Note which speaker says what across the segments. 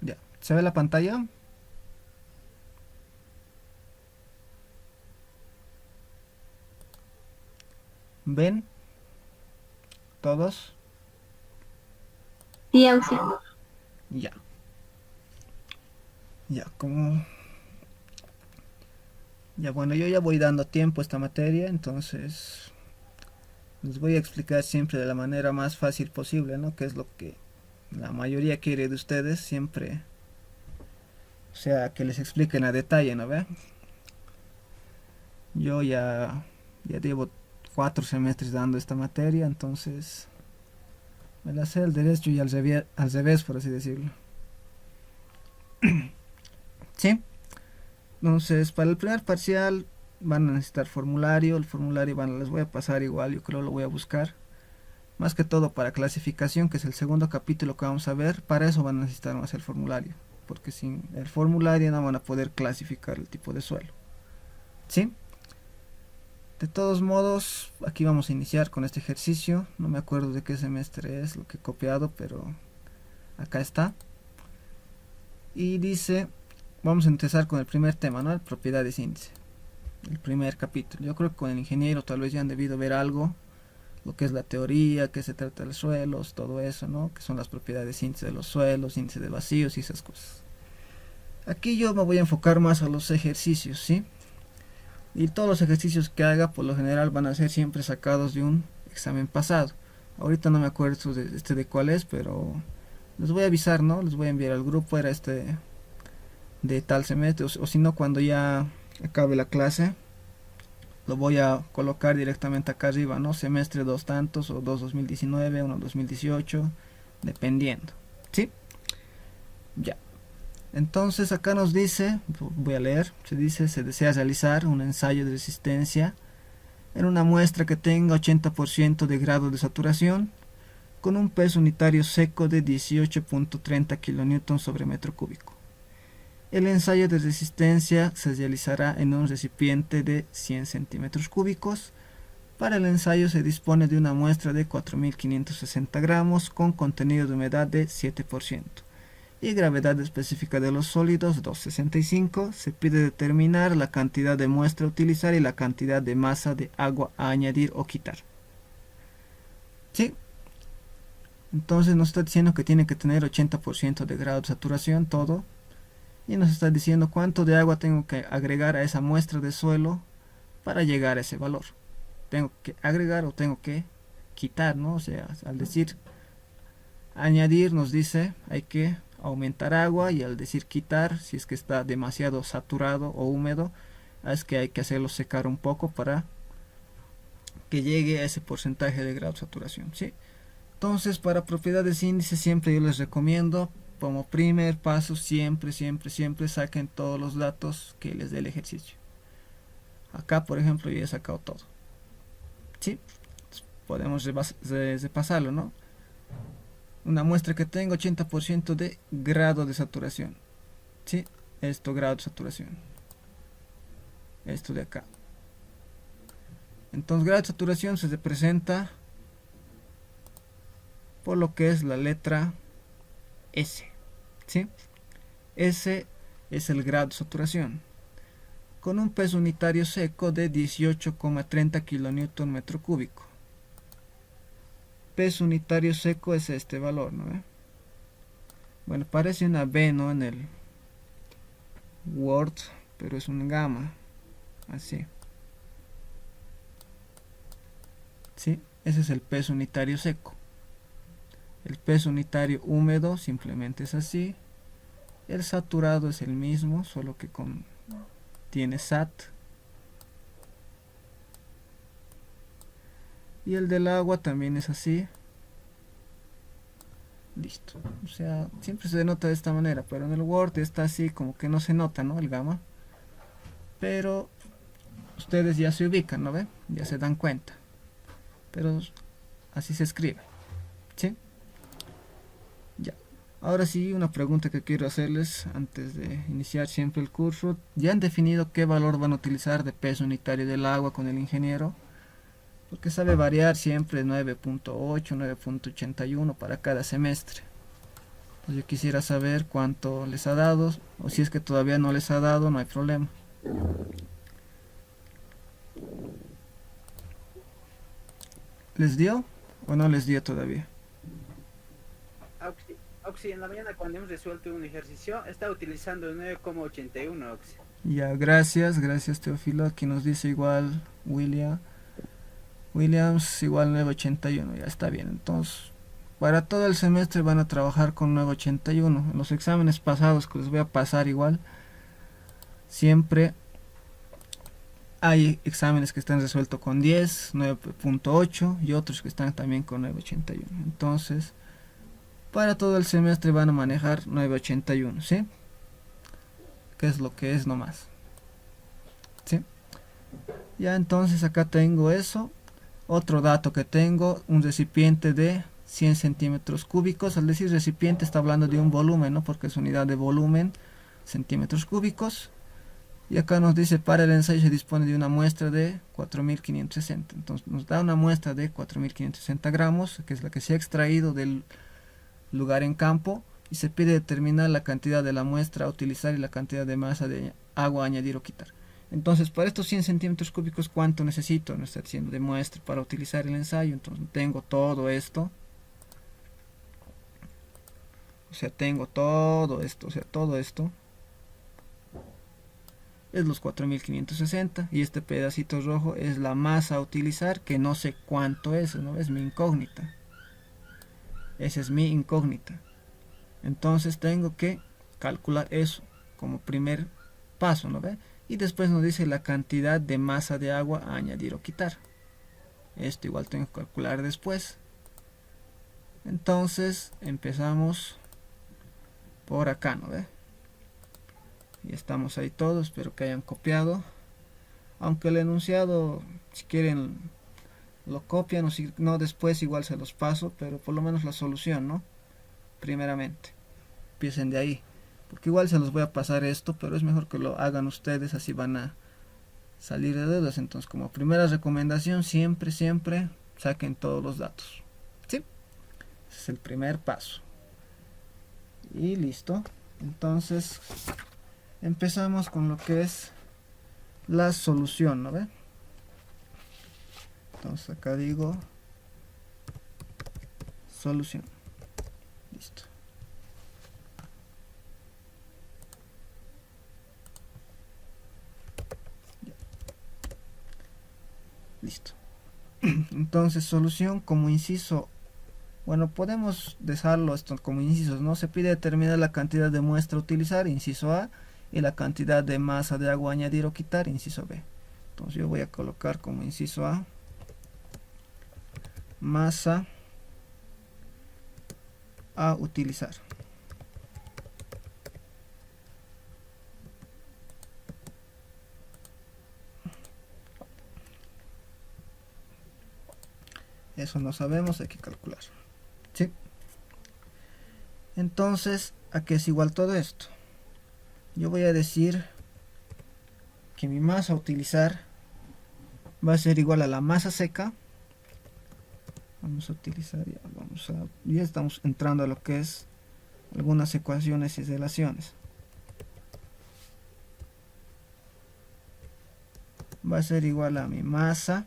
Speaker 1: Ya, ¿se ve la pantalla? ¿Ven todos?
Speaker 2: Sí, Auxi.
Speaker 1: Ya, ya, como... Ya, bueno, yo ya voy dando tiempo a esta materia, entonces les voy a explicar siempre de la manera más fácil posible, ¿no? Que es lo que la mayoría quiere de ustedes, siempre, o sea, que les expliquen a detalle, ¿no ve? Yo ya llevo 4 semestres dando esta materia, entonces me la sé al derecho y al revés, por así decirlo. ¿Sí? Entonces, para el primer parcial van a necesitar formulario, el formulario les voy a pasar igual, yo creo lo voy a buscar. Más que todo para clasificación, que es el segundo capítulo que vamos a ver, para eso van a necesitar más el formulario, porque sin el formulario no van a poder clasificar el tipo de suelo. ¿Sí? De todos modos, aquí vamos a iniciar con este ejercicio. No me acuerdo de qué semestre es lo que he copiado, pero acá está. Y dice, vamos a empezar con el primer tema, ¿no? Propiedades índice. El primer capítulo. Yo creo que con el ingeniero tal vez ya han debido ver algo, lo que es la teoría, qué se trata de los suelos, todo eso, ¿no? Que son las propiedades índice de los suelos, índice de vacíos y esas cosas. Aquí yo me voy a enfocar más a los ejercicios, ¿sí? Y todos los ejercicios que haga por lo general van a ser siempre sacados de un examen pasado. Ahorita no me acuerdo de cuál es, pero les voy a avisar, ¿no? Les voy a enviar al grupo, era este de tal semestre, o si no, cuando ya acabe la clase, lo voy a colocar directamente acá arriba, ¿no? Semestre dos tantos, o dos 2019, uno 2018, dependiendo. ¿Sí? Ya. Entonces acá nos dice, voy a leer, se dice, se desea realizar un ensayo de resistencia en una muestra que tenga 80% de grado de saturación con un peso unitario seco de 18.30 kN sobre metro cúbico. El ensayo de resistencia se realizará en un recipiente de 100 centímetros cúbicos. Para el ensayo se dispone de una muestra de 4.560 gramos con contenido de humedad de 7% y gravedad específica de los sólidos 265. Se pide determinar la cantidad de muestra a utilizar y la cantidad de masa de agua a añadir o quitar. ¿Sí? Entonces nos está diciendo que tiene que tener 80% de grado de saturación todo. Y nos está diciendo cuánto de agua tengo que agregar a esa muestra de suelo para llegar a ese valor. Tengo que agregar o tengo que quitar, ¿no? O sea, al decir añadir nos dice hay que aumentar agua, y al decir quitar, si es que está demasiado saturado o húmedo, es que hay que hacerlo secar un poco para que llegue a ese porcentaje de grado de saturación, ¿sí? Entonces, para propiedades índices siempre yo les recomiendo, como primer paso, siempre saquen todos los datos que les dé el ejercicio. Acá, por ejemplo, yo he sacado todo. ¿Sí? Podemos repasarlo, ¿no? Una muestra que tenga 80% de grado de saturación. ¿Sí? Esto, grado de saturación. Esto de acá. Entonces, grado de saturación se representa por lo que es la letra S. ¿Sí? S es el grado de saturación, con un peso unitario seco de 18,30 kN metro cúbico. Peso unitario seco es este valor, ¿no? Bueno, parece una B, ¿no? En el Word, pero es un gamma, así. ¿Sí? Ese es el peso unitario seco. El peso unitario húmedo simplemente es así. El saturado es el mismo, solo que tiene SAT. Y el del agua también es así. Listo. O sea, siempre se denota de esta manera, pero en el Word está así como que no se nota, ¿no? El gamma. Pero ustedes ya se ubican, ¿no ven? Ya se dan cuenta. Pero así se escribe. ¿Sí? Ya. Ahora sí, una pregunta que quiero hacerles antes de iniciar siempre el curso. ¿Ya han definido qué valor van a utilizar de peso unitario del agua con el ingeniero? Porque sabe variar siempre 9.8, 9.81 para cada semestre. Yo quisiera saber cuánto les ha dado, o si es que todavía no les ha dado, no hay problema. ¿Les dio o no les dio todavía?
Speaker 2: Oxy, en la mañana cuando hemos resuelto un ejercicio, está utilizando el 9,81, Oxy.
Speaker 1: Ya, gracias, gracias Teófilo. Aquí nos dice igual Williams igual 981, ya está bien. Entonces, para todo el semestre van a trabajar con 981. En los exámenes pasados que les voy a pasar igual, siempre hay exámenes que están resueltos con 10, 9.8 y otros que están también con 981. Entonces, para todo el semestre van a manejar 981, ¿sí? Que es lo que es nomás. ¿Sí? Ya entonces acá tengo eso. Otro dato que tengo, un recipiente de 100 centímetros cúbicos. Al decir recipiente está hablando de un volumen, ¿no? Porque es unidad de volumen, centímetros cúbicos. Y acá nos dice, para el ensayo se dispone de una muestra de 4560. Entonces nos da una muestra de 4560 gramos, que es la que se ha extraído del lugar en campo. Y se pide determinar la cantidad de la muestra a utilizar y la cantidad de masa de agua a añadir o quitar. Entonces, para estos 100 centímetros cúbicos, ¿cuánto necesito? No está diciendo de muestra para utilizar el ensayo. Entonces, tengo todo esto. O sea, tengo todo esto. O sea, todo esto es los 4560. Y este pedacito rojo es la masa a utilizar, que no sé cuánto es, ¿no? Es mi incógnita. Esa es mi incógnita. Entonces, tengo que calcular eso como primer paso, ¿no ve? Y después nos dice la cantidad de masa de agua a añadir o quitar. Esto igual tengo que calcular después. Entonces empezamos por acá, ¿no ve? Y estamos ahí todos, espero que hayan copiado. Aunque el enunciado, si quieren, lo copian o si no después igual se los paso, pero por lo menos la solución, ¿no? Primeramente, empiecen de ahí. Porque igual se los voy a pasar esto, pero es mejor que lo hagan ustedes, así van a salir de dudas. Entonces, como primera recomendación, siempre saquen todos los datos. ¿Sí? Ese es el primer paso. Y listo. Entonces, empezamos con lo que es la solución, ¿no ve? Entonces acá digo solución. Listo. Listo. Entonces, solución como inciso. Bueno, podemos dejarlo esto como incisos, ¿no? Se pide determinar la cantidad de muestra a utilizar, inciso A, y la cantidad de masa de agua a añadir o quitar, inciso B. Entonces yo voy a colocar como inciso A, masa a utilizar. Eso no sabemos, hay que calcular. ¿Sí? Entonces, ¿a qué es igual todo esto? Yo voy a decir que mi masa a utilizar va a ser igual a la masa seca. Vamos a utilizar, ya estamos entrando a lo que es algunas ecuaciones y relaciones. Va a ser igual a mi masa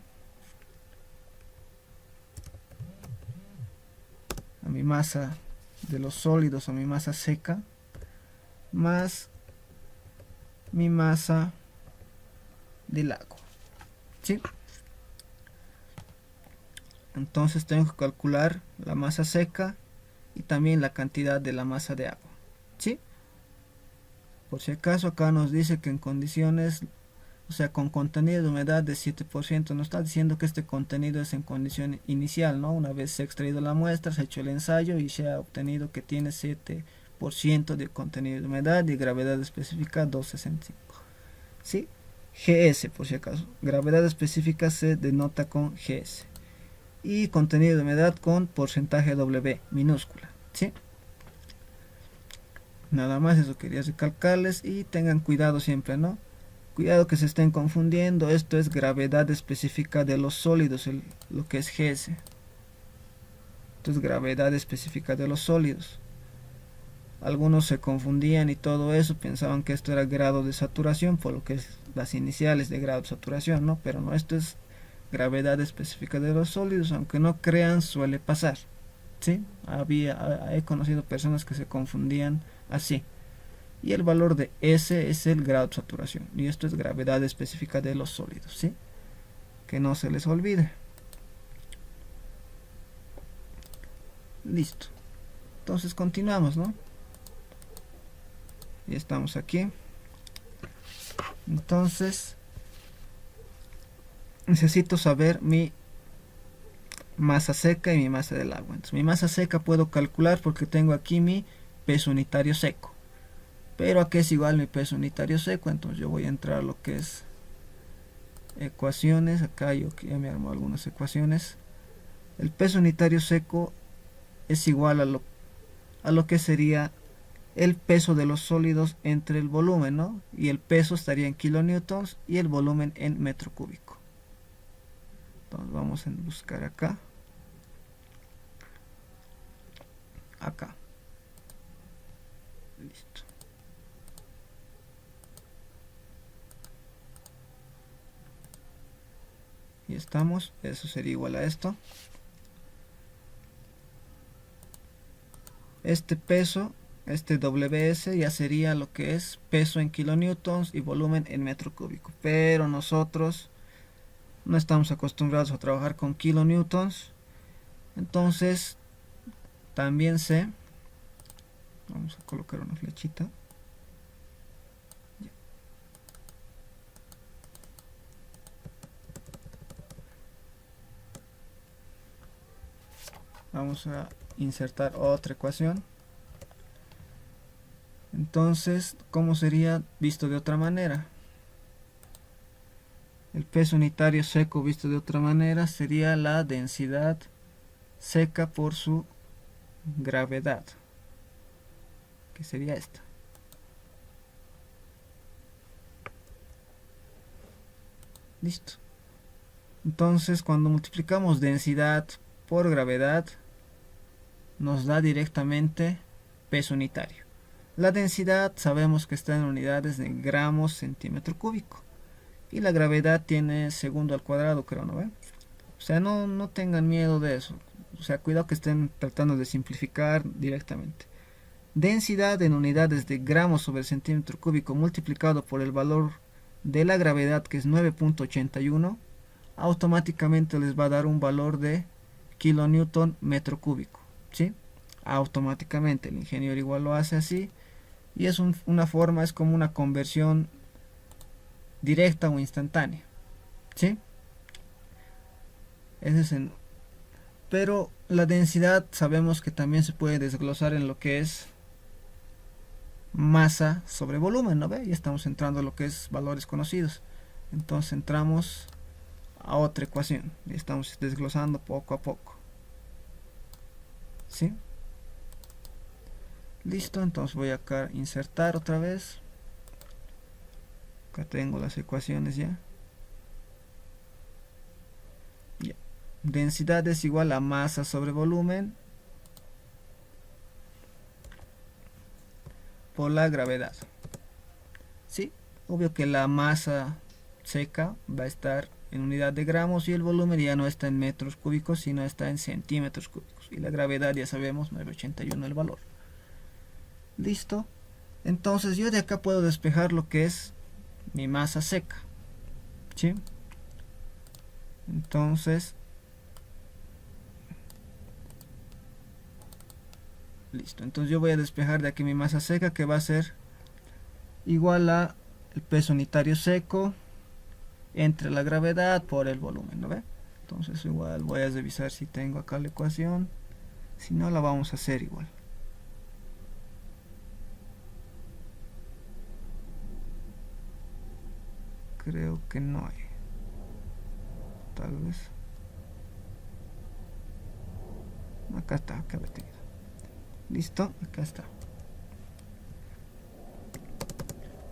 Speaker 1: de los sólidos o mi masa seca más mi masa del agua. ¿Sí? Entonces tengo que calcular la masa seca y también la cantidad de la masa de agua. ¿Sí? Por si acaso acá nos dice que en condiciones, o sea, con contenido de humedad de 7%, nos está diciendo que este contenido es en condición inicial, ¿no? Una vez se ha extraído la muestra, se ha hecho el ensayo y se ha obtenido que tiene 7% de contenido de humedad y gravedad específica 265. ¿Sí? GS, por si acaso. Gravedad específica se denota con GS. Y contenido de humedad con porcentaje W minúscula. ¿Sí? Nada más eso quería recalcarles y tengan cuidado siempre, ¿no? Cuidado que se estén confundiendo. Esto es gravedad específica de los sólidos, lo que es GS. Esto es gravedad específica de los sólidos. Algunos se confundían y todo eso, pensaban que esto era grado de saturación, por lo que es las iniciales de grado de saturación, ¿no? Pero no, esto es gravedad específica de los sólidos, aunque no crean, suele pasar, ¿sí? He conocido personas que se confundían así. Y el valor de S es el grado de saturación, y esto es gravedad específica de los sólidos, ¿sí? Que no se les olvide. Listo. Entonces continuamos, ¿no? Ya estamos aquí. Entonces necesito saber mi masa seca y mi masa del agua. Entonces mi masa seca puedo calcular porque tengo aquí mi peso unitario seco. Pero ¿a qué es igual mi peso unitario seco? Entonces yo voy a entrar a lo que es ecuaciones. Acá yo ya me armo algunas ecuaciones. El peso unitario seco es igual a lo que sería el peso de los sólidos entre el volumen, ¿no? Y el peso estaría en kilonewtons y el volumen en metro cúbico. Entonces vamos a buscar acá. Acá. Listo. Y estamos. Eso sería igual a esto. Este peso, este WS ya sería lo que es peso en kilonewtons y volumen en metro cúbico. Pero nosotros no estamos acostumbrados a trabajar con kilonewtons. Entonces también sé, vamos a colocar una flechita. Vamos a insertar otra ecuación. Entonces, ¿cómo sería visto de otra manera? El peso unitario seco visto de otra manera sería la densidad seca por su gravedad, que sería esta. Listo. Entonces, cuando multiplicamos densidad por gravedad, nos da directamente peso unitario. La densidad sabemos que está en unidades de gramos centímetro cúbico. Y la gravedad tiene segundo al cuadrado, creo, ¿no ve? O sea, no tengan miedo de eso. O sea, cuidado que estén tratando de simplificar directamente. Densidad en unidades de gramos sobre centímetro cúbico multiplicado por el valor de la gravedad, que es 9.81, automáticamente les va a dar un valor de kilonewton metro cúbico, ¿sí? Automáticamente, el ingeniero igual lo hace así. Y es una forma, es como una conversión directa o instantánea, ¿sí? Pero la densidad sabemos que también se puede desglosar en lo que es masa sobre volumen, ¿no ve? Ya estamos entrando a lo que es valores conocidos. Entonces entramos a otra ecuación y estamos desglosando poco a poco, ¿sí? Listo, entonces voy acá a insertar otra vez. Acá tengo las ecuaciones ya. Densidad es igual a masa sobre volumen por la gravedad. Sí, obvio que la masa seca va a estar en unidad de gramos y el volumen ya no está en metros cúbicos, sino está en centímetros cúbicos. Y la gravedad ya sabemos, 9.81 el valor. Listo. Entonces yo de acá puedo despejar lo que es mi masa seca, ¿sí? Entonces, listo. Entonces yo voy a despejar de aquí mi masa seca, que va a ser igual a el peso unitario seco entre la gravedad por el volumen, ¿no ve? Entonces igual voy a revisar si tengo acá la ecuación. Si no, la vamos a hacer igual. Creo que no hay. Tal vez. Acá está, acá lo tengo. Listo, acá está.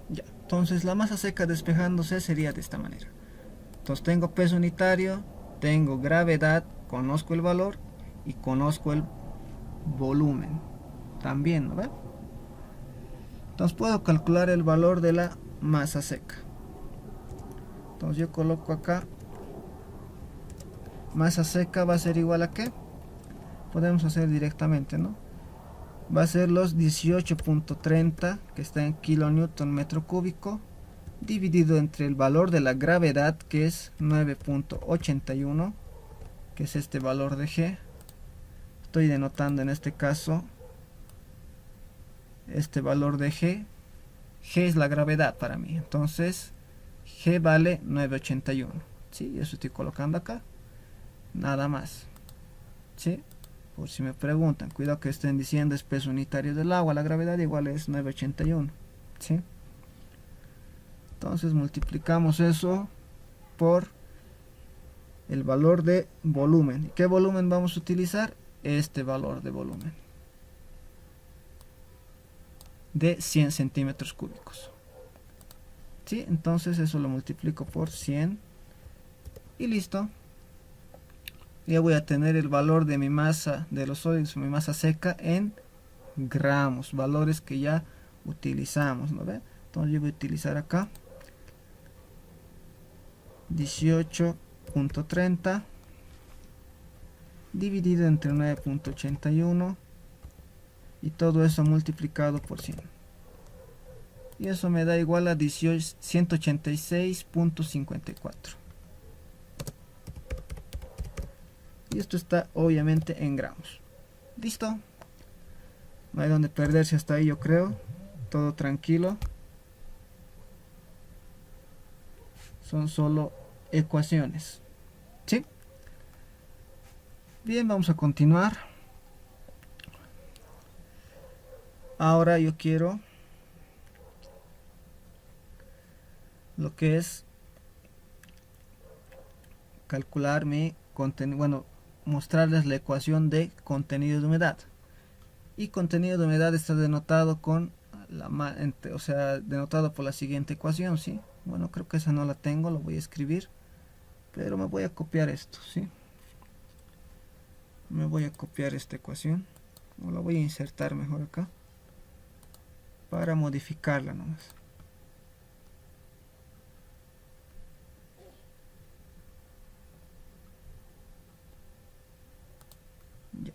Speaker 1: Ya, entonces la masa seca despejándose sería de esta manera. Entonces tengo peso unitario, tengo gravedad, conozco el valor y conozco el volumen también, ¿no ve? Entonces puedo calcular el valor de la masa seca. Entonces yo coloco acá, masa seca va a ser igual a ¿qué? Podemos hacer directamente, ¿no? Va a ser los 18.30 que está en kilonewton metro cúbico, dividido entre el valor de la gravedad, que es 9.81, que es este valor de G. Estoy denotando en este caso este valor de G. G es la gravedad para mí, entonces G vale 9.81, ¿sí? Eso estoy colocando acá, nada más, ¿sí? Por si me preguntan, cuidado que estén diciendo es peso unitario del agua, la gravedad igual es 9.81, ¿sí? Entonces multiplicamos eso por el valor de volumen. ¿Y qué volumen vamos a utilizar? Este valor de volumen de 100 centímetros cúbicos, ¿sí? Entonces eso lo multiplico por 100 y listo. Ya voy a tener el valor de mi masa de los sólidos, mi masa seca en gramos, valores que ya utilizamos, ¿no ve? Entonces yo voy a utilizar acá 18.30 dividido entre 9.81 y todo eso multiplicado por 100, y eso me da igual a 186.54, y esto está obviamente en gramos. Listo, no hay donde perderse hasta ahí, yo creo, todo tranquilo, son solo ecuaciones, ¿sí? Bien, vamos a continuar. Ahora yo quiero lo que es calcular mi contenido, bueno, mostrarles la ecuación de contenido de humedad. Y contenido de humedad está denotado con o sea, denotado por la siguiente ecuación, ¿sí? Bueno, creo que esa no la tengo, lo voy a escribir, pero me voy a copiar esto, ¿sí? Me voy a copiar esta ecuación, o la voy a insertar mejor acá, para modificarla nomás. Ya.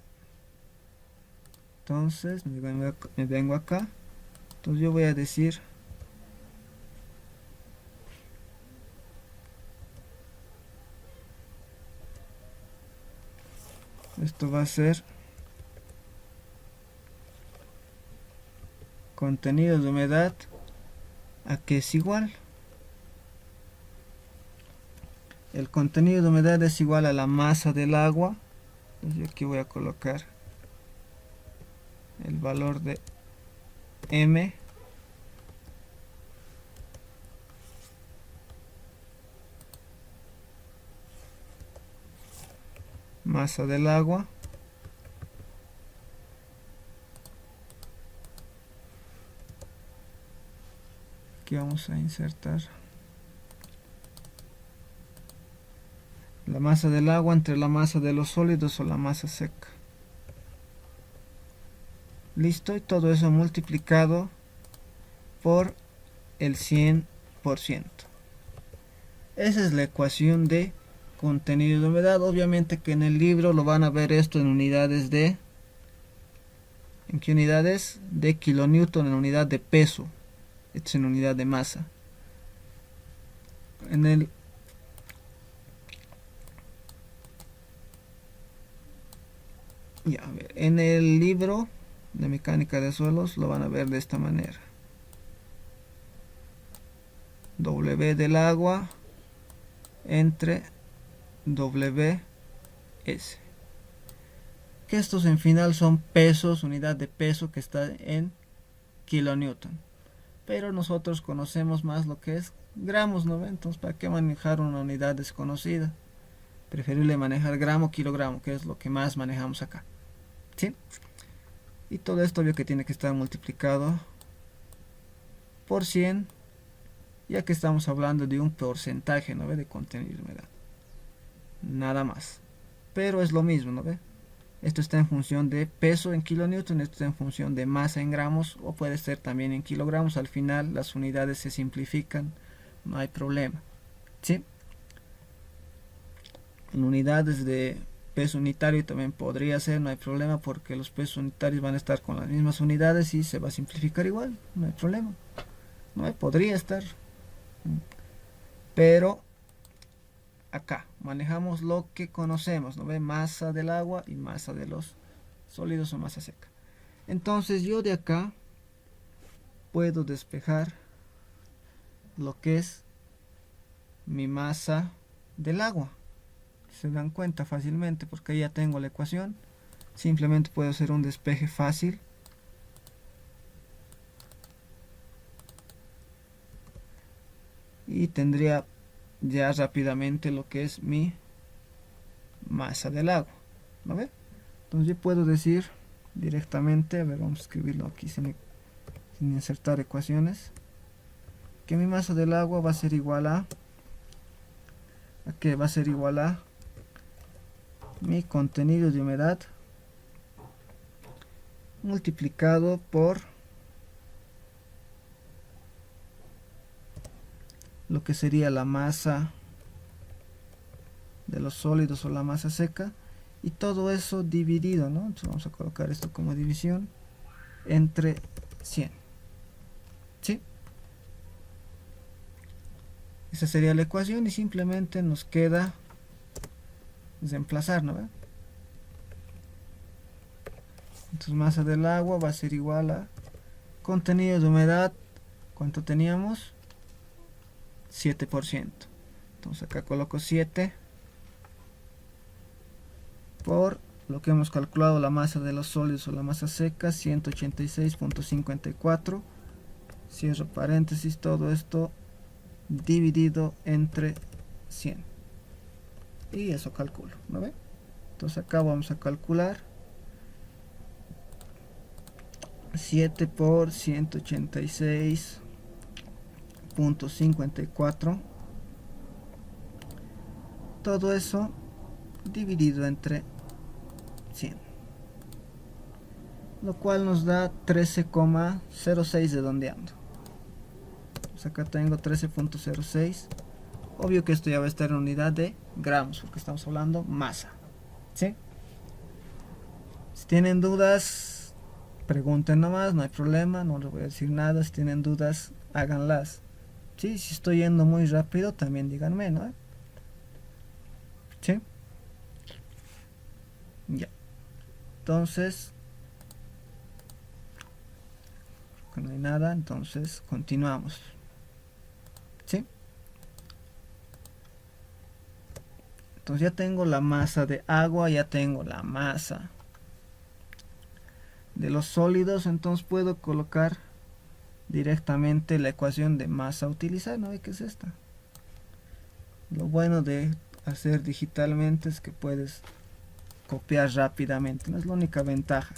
Speaker 1: Entonces me vengo acá, entonces yo voy a decir esto va a ser contenido de humedad, ¿a qué es igual? El contenido de humedad es igual a la masa del agua. Entonces yo aquí voy a colocar el valor de M masa del agua aquí vamos a insertar la masa del agua entre la masa de los sólidos o la masa seca. Listo, y todo eso multiplicado por el 100%. Esa es la ecuación de contenido de humedad. Obviamente que en el libro lo van a ver esto en unidades de... ¿En qué unidades? De kilonewton, en unidad de peso. Esto es en unidad de masa. En el... Ya, a ver, en el libro de mecánica de suelos lo van a ver de esta manera. W del agua entre WS, que estos en final son pesos, unidad de peso que está en kilonewton, pero nosotros conocemos más lo que es gramos, ¿no? Entonces, ¿para qué manejar una unidad desconocida? Preferible manejar gramo, kilogramo, que es lo que más manejamos acá, ¿sí? Y todo esto obvio que tiene que estar multiplicado por 100, ya que estamos hablando de un porcentaje, ¿no ve? De contenido de humedad, nada más, pero es lo mismo, ¿no ve? Esto está en función de peso en kilonewton, esto está en función de masa en gramos, o puede ser también en kilogramos. Al final las unidades se simplifican, no hay problema, ¿sí? En unidades de peso unitario también podría ser, no hay problema, porque los pesos unitarios van a estar con las mismas unidades y se va a simplificar igual, no hay problema. No podría estar, pero acá manejamos lo que conocemos, ¿no ve? Masa del agua y masa de los sólidos o masa seca. Entonces yo de acá puedo despejar lo que es mi masa del agua. Se dan cuenta fácilmente porque ya tengo la ecuación. Simplemente puedo hacer un despeje fácil. Y tendría ya rápidamente lo que es mi masa del agua, ¿no ve? Entonces yo puedo decir directamente, a ver, vamos a escribirlo aquí sin insertar ecuaciones, que mi masa del agua va a ser igual ¿a qué? Va a ser igual a mi contenido de humedad multiplicado por lo que sería la masa de los sólidos o la masa seca, y todo eso dividido, ¿no? Entonces vamos a colocar esto como división entre 100, ¿sí? Esa sería la ecuación y simplemente nos queda reemplazar, ¿no? Entonces masa del agua va a ser igual a contenido de humedad, ¿cuánto teníamos? 7%. Entonces acá coloco 7 por lo que hemos calculado la masa de los sólidos o la masa seca, 186.54, cierro paréntesis, todo esto dividido entre 100, y eso calculo, ¿no ve? Entonces acá vamos a calcular 7 por 186.54, todo eso dividido entre 100, lo cual nos da 13,06 redondeando. Pues acá tengo 13.06. Obvio que esto ya va a estar en unidad de gramos porque estamos hablando masa, ¿sí? Si tienen dudas, pregunten nomás, no hay problema, no les voy a decir nada. Si tienen dudas, háganlas, ¿sí? Si estoy yendo muy rápido, también díganme, ¿no? ¿Sí? Ya. Entonces, no hay nada, entonces continuamos, ¿sí? Entonces ya tengo la masa de agua, ya tengo la masa de los sólidos, entonces puedo colocar directamente la ecuación de masa a utilizar, ¿no? ¿Qué es esta? Lo bueno de hacer digitalmente es que puedes copiar rápidamente, no es la única ventaja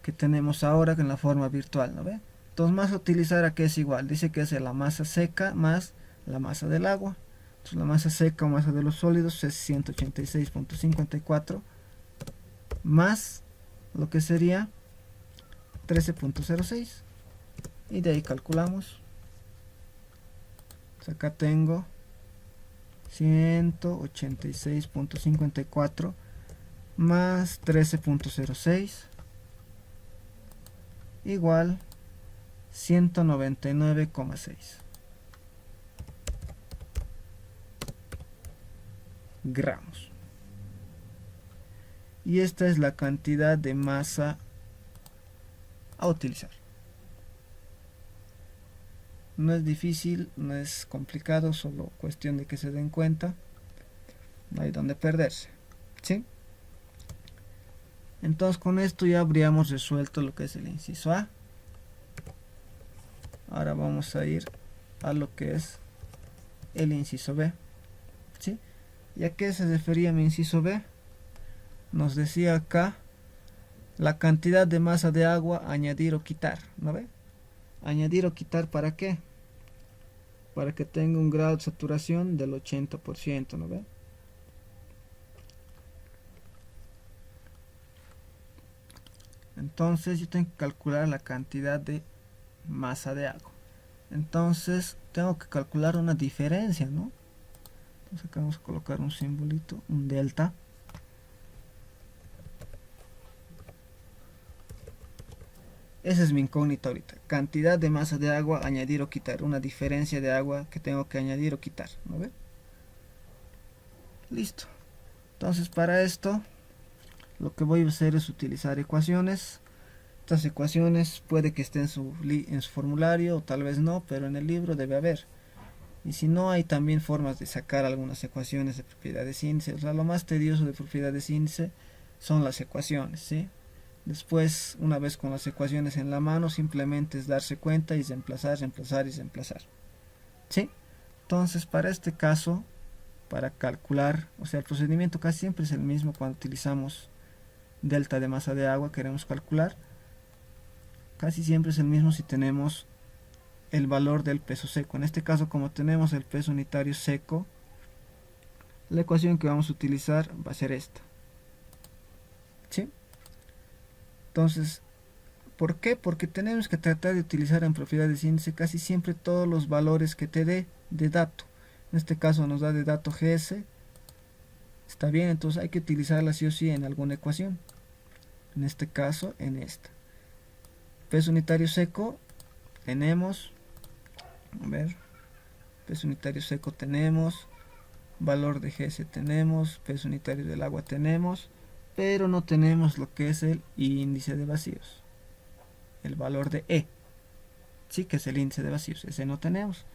Speaker 1: que tenemos ahora en la forma virtual, ¿no ve? Entonces masa a utilizar, ¿a qué es igual? Dice que es la masa seca más la masa del agua. Entonces la masa seca o masa de los sólidos es 186.54 más lo que sería 13.06, y de ahí calculamos. Entonces acá tengo 186.54 más 13.06 igual 199,6 gramos. Y esta es la cantidad de masa a utilizar. No es difícil, no es complicado, solo cuestión de que se den cuenta. No hay donde perderse, ¿sí? Entonces con esto ya habríamos resuelto lo que es el inciso A. Ahora vamos a ir a lo que es el inciso B, ¿sí? ¿Y a qué se refería mi inciso B? Nos decía acá la cantidad de masa de agua añadir o quitar, ¿no ve? Añadir o quitar, ¿para qué? Para que tenga un grado de saturación del 80%, ¿no ve? Entonces yo tengo que calcular la cantidad de masa de agua. Entonces tengo que calcular una diferencia, ¿no? Entonces acá vamos a colocar un simbolito, un delta. Esa es mi incógnita ahorita. Cantidad de masa de agua, añadir o quitar. Una diferencia de agua que tengo que añadir o quitar, ¿no ve? Listo. Entonces para esto lo que voy a hacer es utilizar ecuaciones. Estas ecuaciones puede que estén en su formulario o tal vez no, pero en el libro debe haber. Y si no, hay también formas de sacar algunas ecuaciones de propiedades índice. O sea, lo más tedioso de propiedades índice son las ecuaciones, ¿sí? Después, una vez con las ecuaciones en la mano, simplemente es darse cuenta y reemplazar, reemplazar y reemplazar, ¿sí? Entonces, para este caso, para calcular, o sea, el procedimiento casi siempre es el mismo cuando utilizamos delta de masa de agua, queremos calcular. Casi siempre es el mismo si tenemos el valor del peso seco. En este caso, como tenemos el peso unitario seco, la ecuación que vamos a utilizar va a ser esta, ¿sí? Entonces, ¿por qué? Porque tenemos que tratar de utilizar en propiedades índice casi siempre todos los valores que te dé de dato. En este caso nos da de dato GS. Está bien, entonces hay que utilizarla sí o sí en alguna ecuación. En este caso, en esta. Peso unitario seco tenemos, a ver, peso unitario seco tenemos, valor de GS tenemos, peso unitario del agua tenemos, pero no tenemos lo que es el índice de vacíos, el valor de E, sí, que es el índice de vacíos, ese no tenemos,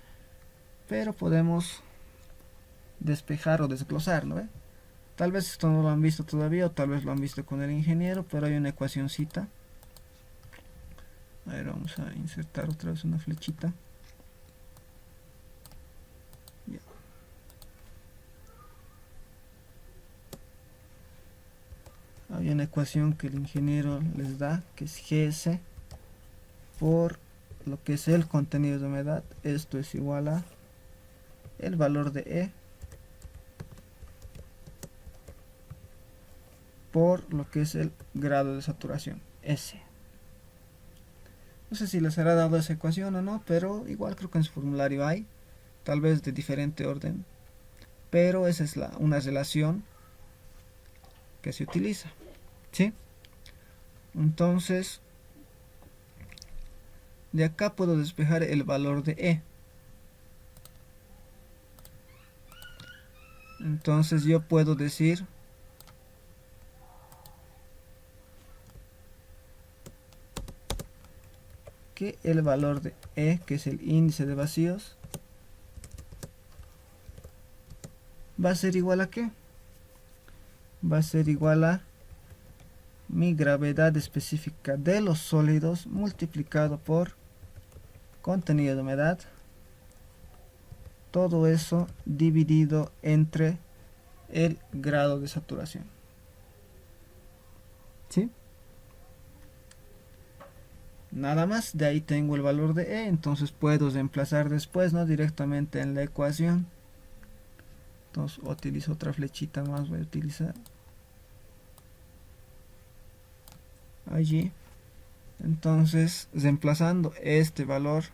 Speaker 1: pero podemos despejar o desglosar, ¿no? Tal vez esto no lo han visto todavía, o tal vez lo han visto con el ingeniero, pero hay una ecuacióncita. A ver, vamos a insertar otra vez una flechita. Ya. Hay una ecuación que el ingeniero les da, que es GS por lo que es el contenido de humedad. Esto es igual a el valor de E por lo que es el grado de saturación, S. No sé si les habrá dado esa ecuación o no, pero igual creo que en su formulario hay, tal vez de diferente orden, pero esa es una relación que se utiliza, ¿sí? Entonces, de acá puedo despejar el valor de E. Entonces yo puedo decir que el valor de E, que es el índice de vacíos, va a ser igual a ¿qué? Va a ser igual a mi gravedad específica de los sólidos multiplicado por contenido de humedad, todo eso dividido entre el grado de saturación, ¿sí? Nada más, de ahí tengo el valor de E, entonces puedo reemplazar después, ¿no? Directamente en la ecuación. Entonces utilizo otra flechita más, voy a utilizar allí. Entonces, reemplazando este valor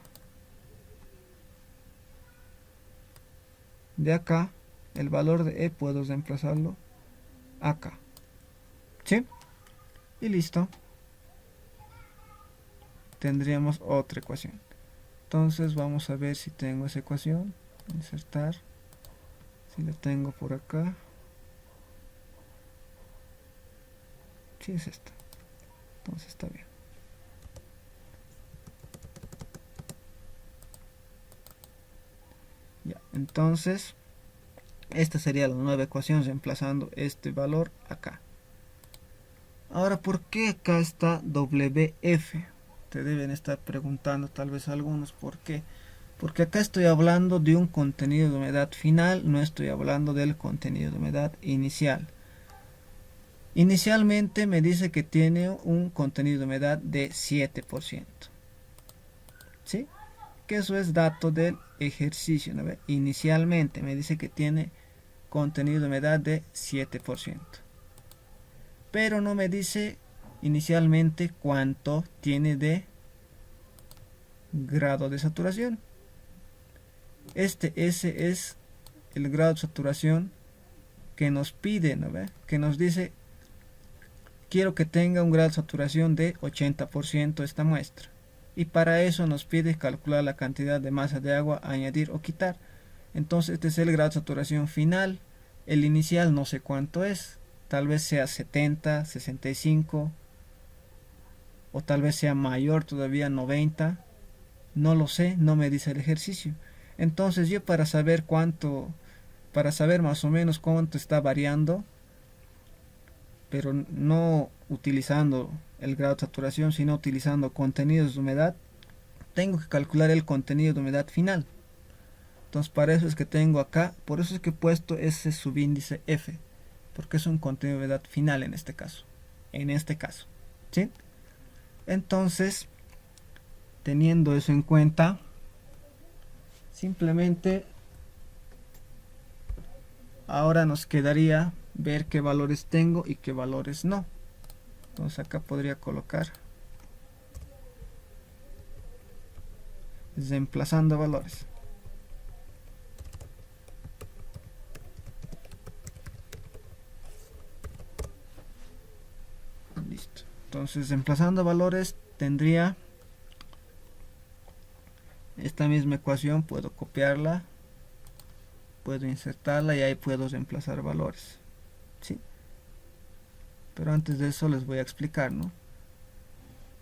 Speaker 1: de acá, el valor de E puedo reemplazarlo acá, ¿sí? Y listo. Tendríamos otra ecuación. Entonces vamos a ver si tengo esa ecuación. Insertar. Si la tengo por acá. Sí, es esta. Entonces está bien. Ya, entonces esta sería la nueva ecuación reemplazando este valor acá. Ahora, ¿por qué acá está WF? Te deben estar preguntando tal vez algunos por qué. Porque acá estoy hablando de un contenido de humedad final, no estoy hablando del contenido de humedad inicial. Inicialmente me dice que tiene un contenido de humedad de 7%. ¿Sí? Que eso es dato del ejercicio, ¿no? Inicialmente me dice que tiene contenido de humedad de 7%. Pero no me dice inicialmente cuánto tiene de grado de saturación. Este S es el grado de saturación que nos pide, ¿no ve? Que nos dice, quiero que tenga un grado de saturación de 80% esta muestra. Y para eso nos pide calcular la cantidad de masa de agua a añadir o quitar. Entonces este es el grado de saturación final. El inicial no sé cuánto es. Tal vez sea 70, 65, o tal vez sea mayor todavía, 90. No lo sé, no me dice el ejercicio. Entonces yo para saber más o menos cuánto está variando, pero no utilizando el grado de saturación, sino utilizando contenidos de humedad, tengo que calcular el contenido de humedad final. Entonces para eso es que tengo acá, por eso es que he puesto ese subíndice F, porque es un contenido de humedad final en este caso. ¿Sí? Entonces, teniendo eso en cuenta, simplemente ahora nos quedaría ver qué valores tengo y qué valores no. Entonces acá podría colocar reemplazando valores. Listo. Entonces reemplazando valores tendría esta misma ecuación, puedo copiarla, puedo insertarla y ahí puedo reemplazar valores. ¿Sí? Pero antes de eso les voy a explicar, ¿no?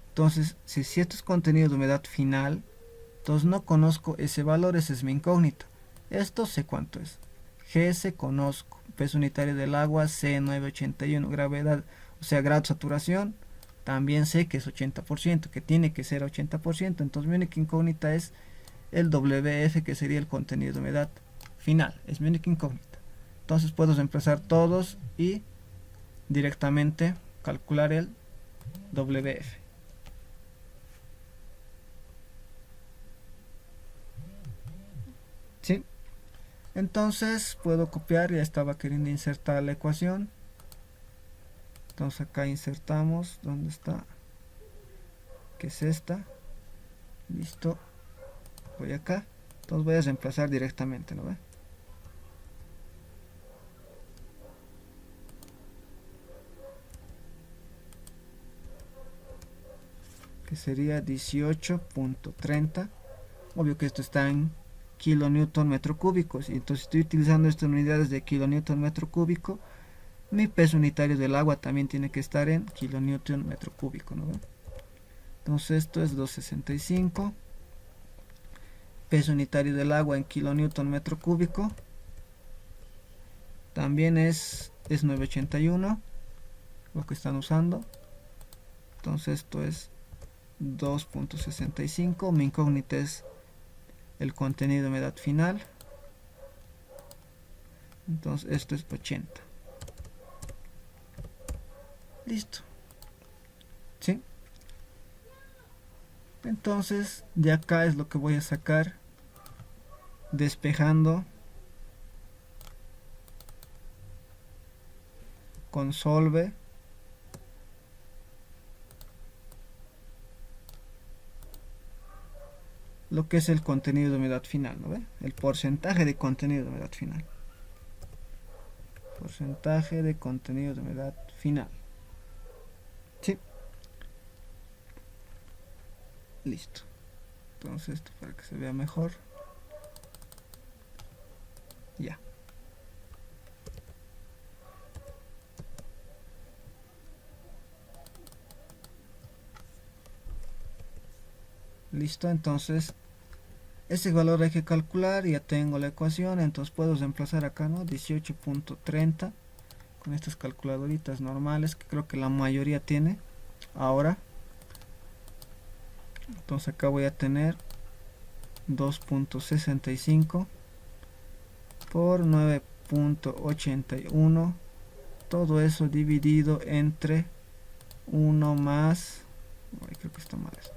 Speaker 1: Entonces, si esto es contenido de humedad final, entonces no conozco ese valor, ese es mi incógnito. Esto sé cuánto es. GS conozco, peso unitario del agua C981, gravedad, o sea, grado de saturación, también sé que es 80%, que tiene que ser 80%, entonces mi única incógnita es el WF, que sería el contenido de humedad final, es mi única incógnita. Entonces puedo reemplazar todos y directamente calcular el WF. ¿Sí? Entonces puedo copiar, ya estaba queriendo insertar la ecuación. Entonces acá insertamos, ¿dónde está? Que es esta. Listo. Voy acá. Entonces voy a reemplazar directamente, ¿no ve? Que sería 18.30. Obvio que esto está en kilonewton metro cúbicos, y entonces estoy utilizando estas unidades de kilonewton metro cúbico. Mi peso unitario del agua también tiene que estar en kilonewton metro cúbico, ¿no? Entonces esto es 265. Peso unitario del agua en kilonewton metro cúbico también es 981, lo que están usando. Entonces esto es 2.65. Mi incógnita es el contenido de humedad final. Entonces esto es 80. Listo. ¿Sí? Entonces de acá es lo que voy a sacar, despejando con solve lo que es el contenido de humedad final, ¿no ve? El porcentaje de contenido de humedad final. Porcentaje de contenido de humedad final. ¿Sí? Listo. Entonces esto para que se vea mejor. Ya. Listo, entonces ese valor hay que calcular, ya tengo la ecuación, entonces puedo reemplazar acá, ¿no? 18.30 con estas calculadoritas normales que creo que la mayoría tiene ahora. Entonces acá voy a tener 2.65 por 9.81, todo eso dividido entre 1 más, creo que está mal esto,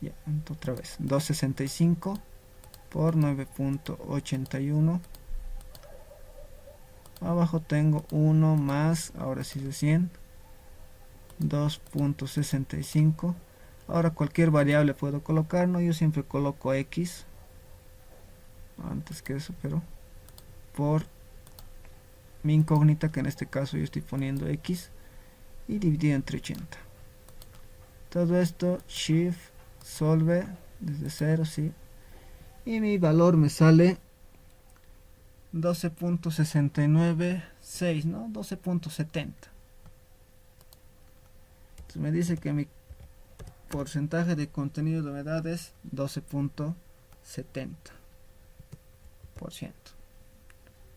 Speaker 1: ya, otra vez, 265 por 9.81 Abajo tengo 1 más, ahora sí de 100, 2.65. Ahora cualquier variable puedo colocar, ¿no? Yo siempre coloco x antes que eso, pero por mi incógnita, que en este caso yo estoy poniendo x, y dividido entre 80. Todo esto shift solve desde 0, sí, y mi valor me sale 12.696, ¿no? 12.70. Entonces me dice que mi porcentaje de contenido de humedad es 12.70%.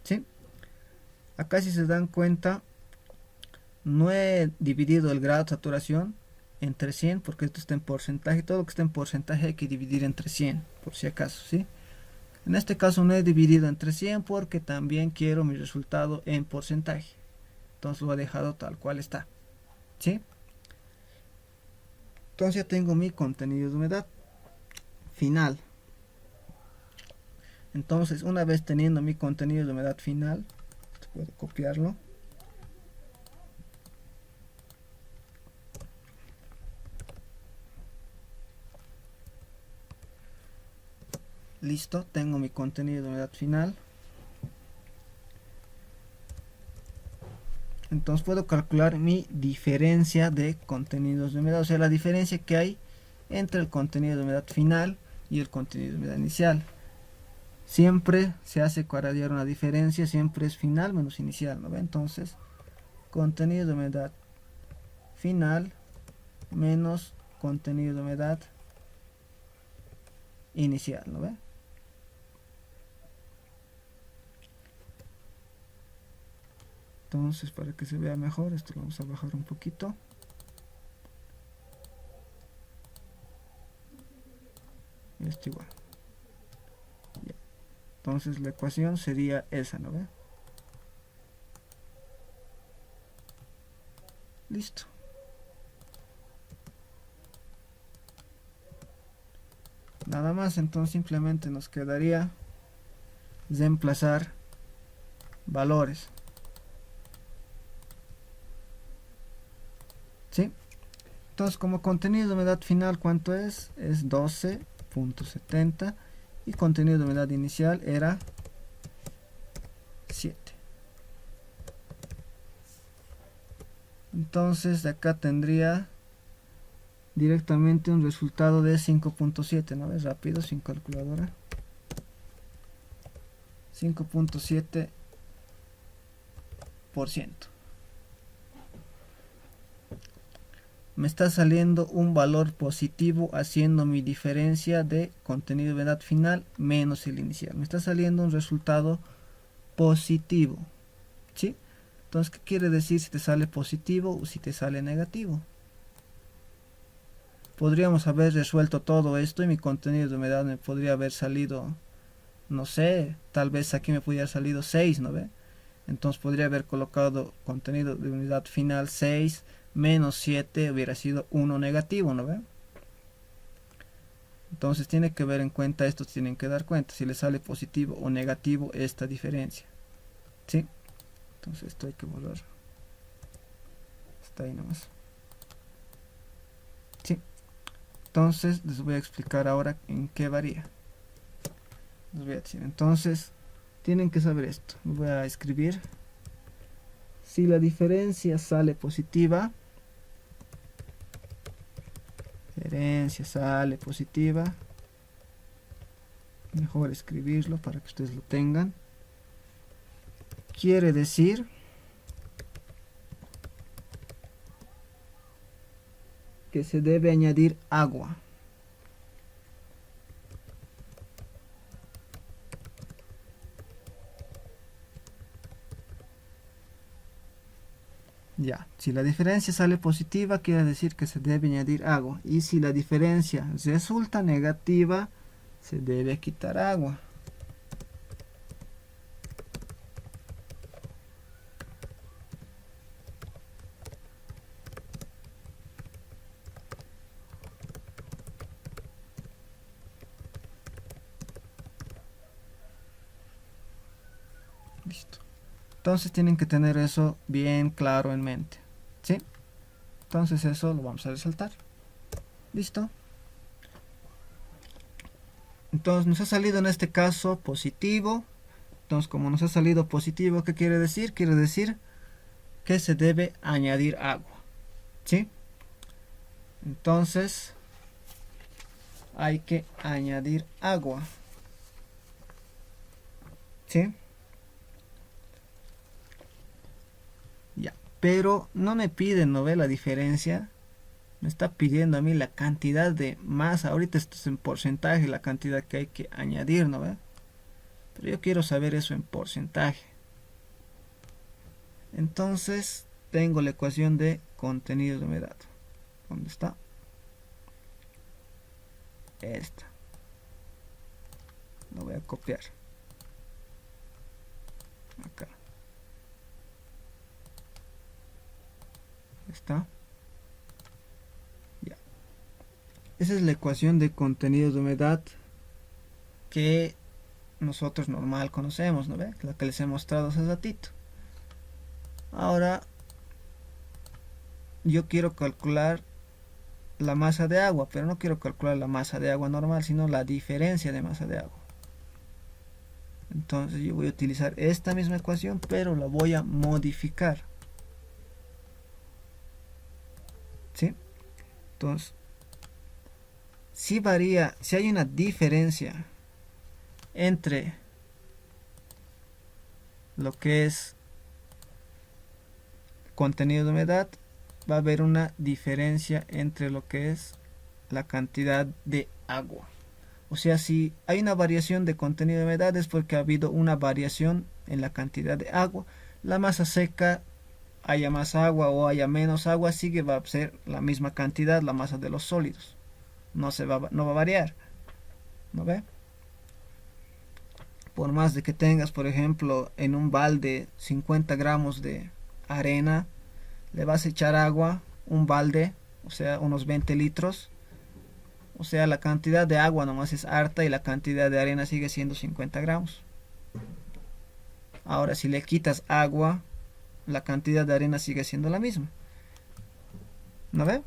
Speaker 1: ¿Sí? Acá, si se dan cuenta, no he dividido el grado de saturación entre 100 porque esto está en porcentaje. Todo lo que está en porcentaje hay que dividir entre 100 por si acaso, ¿sí? En este caso no he dividido entre 100 porque también quiero mi resultado en porcentaje. Entonces lo he dejado tal cual está, ¿sí? Entonces ya tengo mi contenido de humedad final. Entonces, una vez teniendo mi contenido de humedad final, puedo copiarlo. Listo, tengo mi contenido de humedad final. Entonces puedo calcular mi diferencia de contenidos de humedad, o sea, la diferencia que hay entre el contenido de humedad final y el contenido de humedad inicial. Siempre se hace para hallar una diferencia, siempre es final menos inicial, ¿no ve? Entonces, contenido de humedad final menos contenido de humedad inicial, ¿no ve? Entonces, para que se vea mejor, esto lo vamos a bajar un poquito. Y esto igual. Ya. Entonces la ecuación sería esa, ¿no ve? Listo. Nada más, entonces simplemente nos quedaría reemplazar valores. ¿Sí? Entonces, como contenido de humedad final, ¿cuánto es? Es 12.70 y contenido de humedad inicial era 7. Entonces, de acá tendría directamente un resultado de 5.7, ¿no? Es rápido, sin calculadora. 5.7%. Me está saliendo un valor positivo haciendo mi diferencia de contenido de humedad final menos el inicial. Me está saliendo un resultado positivo, ¿sí? Entonces, ¿qué quiere decir si te sale positivo o si te sale negativo? Podríamos haber resuelto todo esto y mi contenido de humedad me podría haber salido, no sé, tal vez aquí me pudiera haber salido 6, ¿no ve? Entonces podría haber colocado contenido de humedad final 6 menos 7, hubiera sido 1 negativo, ¿no ve? Entonces tiene que ver en cuenta, estos tienen que dar cuenta si le sale positivo o negativo esta diferencia, ¿sí? Entonces esto hay que borrar, está ahí nomás, ¿sí? Entonces les voy a explicar ahora en qué varía. Les voy a decir, entonces tienen que saber esto. Voy a escribir: si la diferencia sale positiva, mejor escribirlo para que ustedes lo tengan, quiere decir que se debe añadir agua. Ya, si la diferencia sale positiva, quiere decir que se debe añadir agua. Y si la diferencia resulta negativa, se debe quitar agua. Listo. Entonces tienen que tener eso bien claro en mente, ¿sí? Entonces eso lo vamos a resaltar. ¿Listo? Entonces nos ha salido en este caso positivo. Entonces como nos ha salido positivo, ¿qué quiere decir? Quiere decir que se debe añadir agua, ¿sí? Entonces hay que añadir agua, ¿sí? Ya, pero no me piden, ¿no ve la diferencia? Me está pidiendo a mí la cantidad de masa. Ahorita esto es en porcentaje, la cantidad que hay que añadir, ¿no ve? Pero yo quiero saber eso en porcentaje. Entonces tengo la ecuación de contenido de humedad. ¿Dónde está? Esta. Lo voy a copiar. Acá. ¿Está? Ya. Esa es la ecuación de contenido de humedad que nosotros normal conocemos, ¿no ve? La que les he mostrado hace ratito. Ahora yo quiero calcular la masa de agua, pero no quiero calcular la masa de agua normal, sino la diferencia de masa de agua. Entonces yo voy a utilizar esta misma ecuación, pero la voy a modificar, ¿sí? Entonces, si varía, si hay una diferencia entre lo que es contenido de humedad, va a haber una diferencia entre lo que es la cantidad de agua. O sea, si hay una variación de contenido de humedad es porque ha habido una variación en la cantidad de agua. La masa seca, haya más agua o haya menos agua, va a ser la misma cantidad, la masa de los sólidos. No va a variar. ¿No ve? Por más de que tengas, por ejemplo, en un balde 50 gramos de arena, le vas a echar agua, un balde, o sea, unos 20 litros. O sea, la cantidad de agua nomás es harta y la cantidad de arena sigue siendo 50 gramos. Ahora, si le quitas agua, la cantidad de arena sigue siendo la misma. ¿No ve?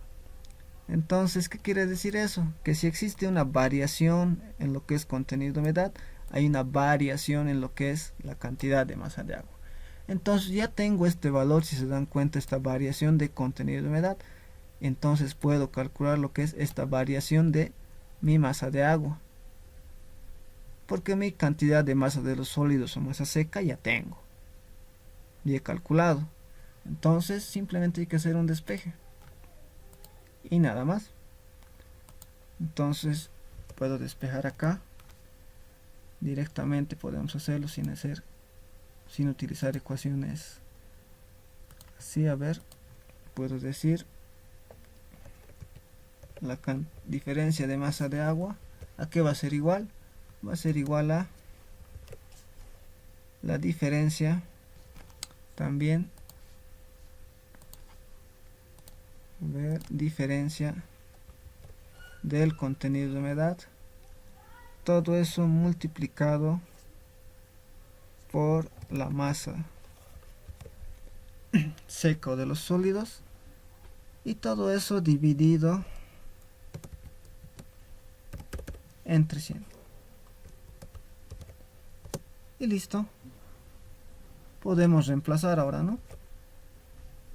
Speaker 1: Entonces, ¿qué quiere decir eso? Que si existe una variación en lo que es contenido de humedad, hay una variación en lo que es la cantidad de masa de agua. Entonces ya tengo este valor, si se dan cuenta, esta variación de contenido de humedad. Entonces puedo calcular lo que es esta variación de mi masa de agua, porque mi cantidad de masa de los sólidos o masa seca ya tengo, ya he calculado. Entonces simplemente hay que hacer un despeje y nada más. Entonces puedo despejar acá directamente, podemos hacerlo sin utilizar ecuaciones así. A ver, puedo decir la diferencia de masa de agua, ¿a qué va a ser igual? Va a ser igual a la diferencia también, diferencia del contenido de humedad, todo eso multiplicado por la masa seca de los sólidos, y todo eso dividido entre 100. Y listo. Podemos reemplazar ahora, ¿no?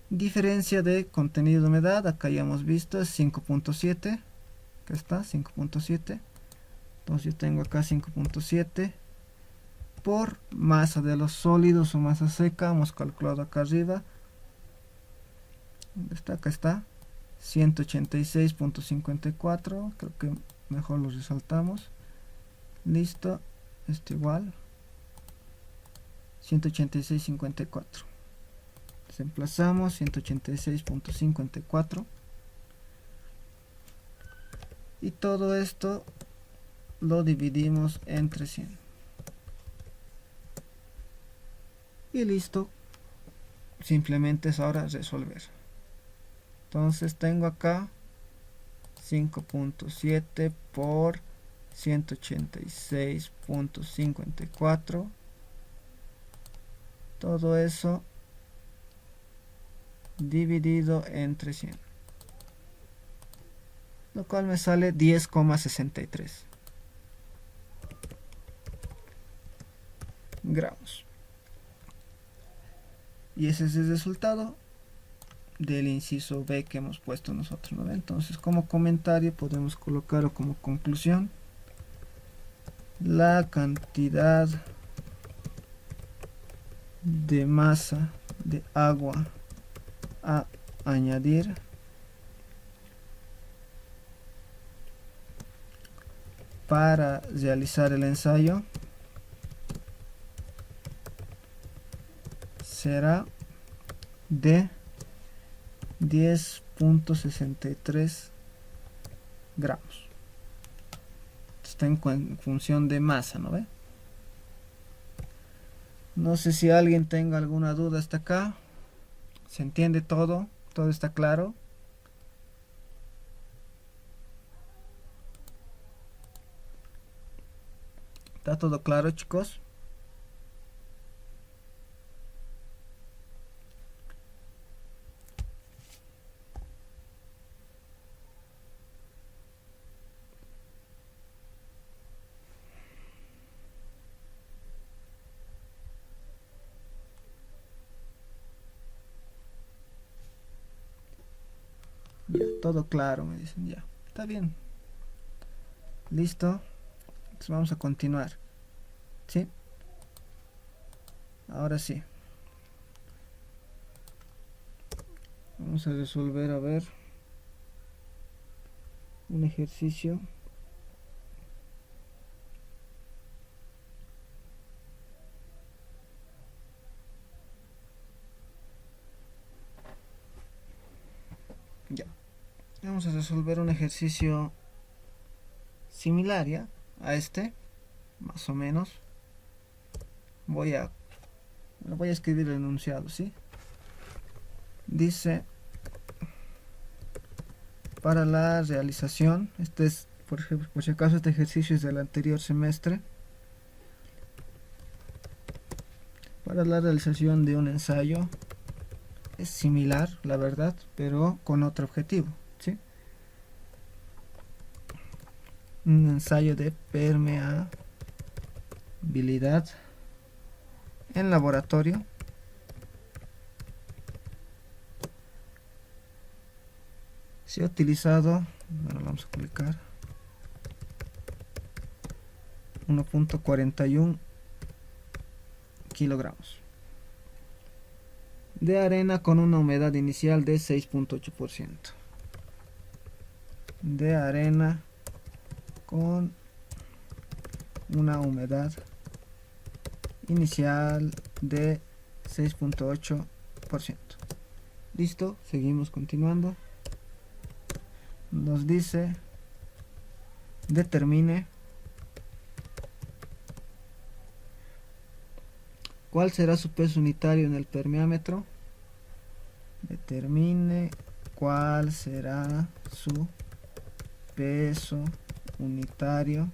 Speaker 1: Diferencia de contenido de humedad, acá ya hemos visto, es 5.7. Acá está, 5.7. Entonces yo tengo acá 5.7 por masa de los sólidos o masa seca. Hemos calculado acá arriba. ¿Dónde está? Acá está. 186.54. Creo que mejor lo resaltamos. Listo. Esto igual. 186.54. Desplazamos 186.54. Y todo esto lo dividimos entre 100. Y listo. Simplemente es ahora resolver. Entonces tengo acá 5.7 por 186.54 todo eso dividido entre 100, lo cual me sale 10,63 gramos. Y ese es el resultado del inciso B que hemos puesto nosotros, ¿no? Entonces, como comentario podemos colocar, o como conclusión, la cantidad de masa de agua a añadir para realizar el ensayo será de 10,63 gramos. Está en función de masa, ¿no ve? No sé si alguien tenga alguna duda hasta acá. ¿Se entiende todo? ¿Todo está claro? ¿Está todo claro, chicos? Ya, todo claro, me dicen. Ya, está bien. Listo. Entonces vamos a continuar. ¿Sí? Ahora sí. Vamos a resolver, a ver, un ejercicio. Ya. Vamos a resolver un ejercicio similar, ¿ya? A este, más o menos. Voy a escribir el enunciado, ¿sí? Dice, para la realización, este es, por ejemplo, por si acaso este ejercicio es del anterior semestre. Para la realización de un ensayo es similar, la verdad, pero con otro objetivo, ¿sí? Un ensayo de permeabilidad en laboratorio se ha utilizado, bueno, vamos a publicar 1,41 kilogramos de arena con una humedad inicial de 6,8%. De arena con una humedad inicial de 6,8%. Listo, seguimos continuando. Nos dice, determine cuál será su peso unitario en el permeámetro. Determine cuál será su peso unitario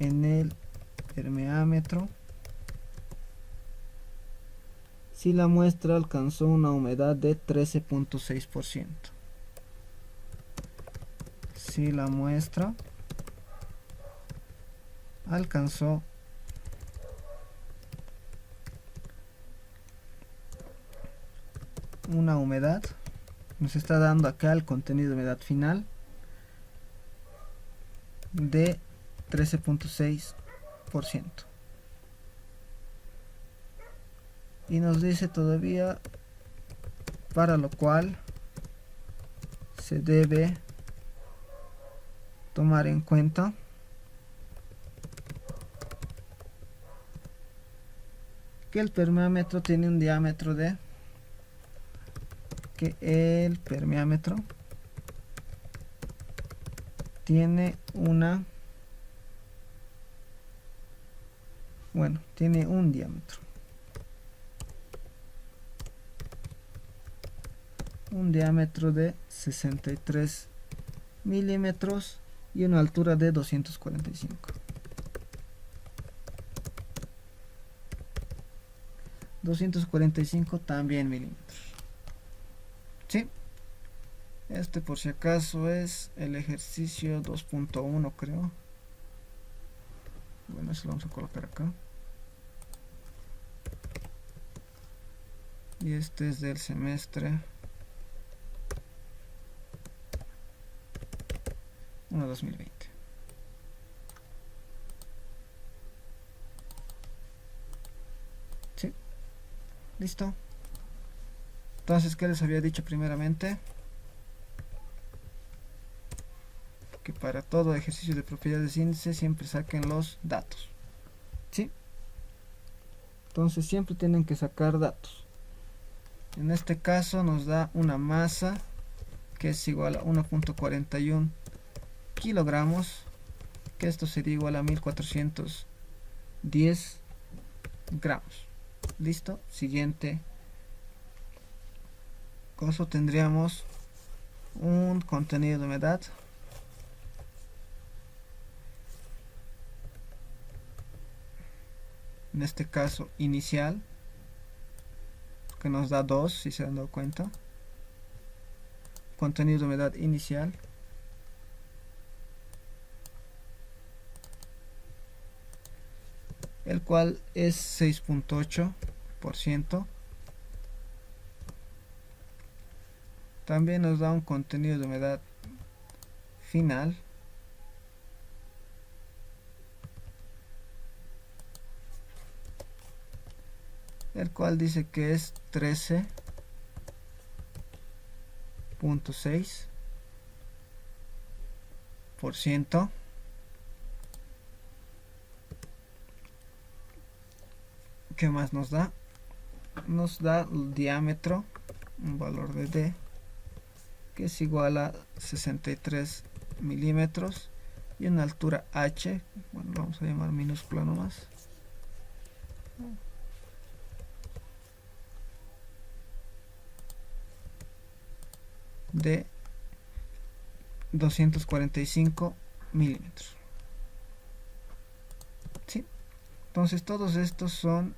Speaker 1: en el permeámetro si la muestra alcanzó una humedad de 13,6%. Si la muestra alcanzó una humedad, nos está dando acá el contenido de humedad final de 13,6%. Y nos dice todavía, para lo cual se debe tomar en cuenta que el permeámetro tiene un diámetro de tiene un diámetro. Un diámetro de 63 milímetros y una altura de 245. 245 también milímetros. ¿Sí? Este por si acaso es el ejercicio 2.1 creo. Bueno, eso lo vamos a colocar acá. Y este es del semestre 1-2020. ¿Sí? ¿Listo? Entonces, ¿qué les había dicho primeramente? Que para todo ejercicio de propiedades de índice siempre saquen los datos. ¿Sí? Entonces siempre tienen que sacar datos. En este caso nos da una masa que es igual a 1.41 kilogramos, que esto sería igual a 1410 gramos. Listo. Siguiente caso tendríamos un contenido de humedad en este caso inicial, que nos da 2, si se han dado cuenta. Contenido de humedad inicial, el cual es 6.8%. También nos da un contenido de humedad final, el cual dice que es 13.6%. ¿Qué más nos da? Nos da el diámetro, un valor de D, que es igual a 63 milímetros, y una altura H, bueno, lo vamos a llamar minúscula nomás, de 245 milímetros. ¿Sí? Entonces todos estos son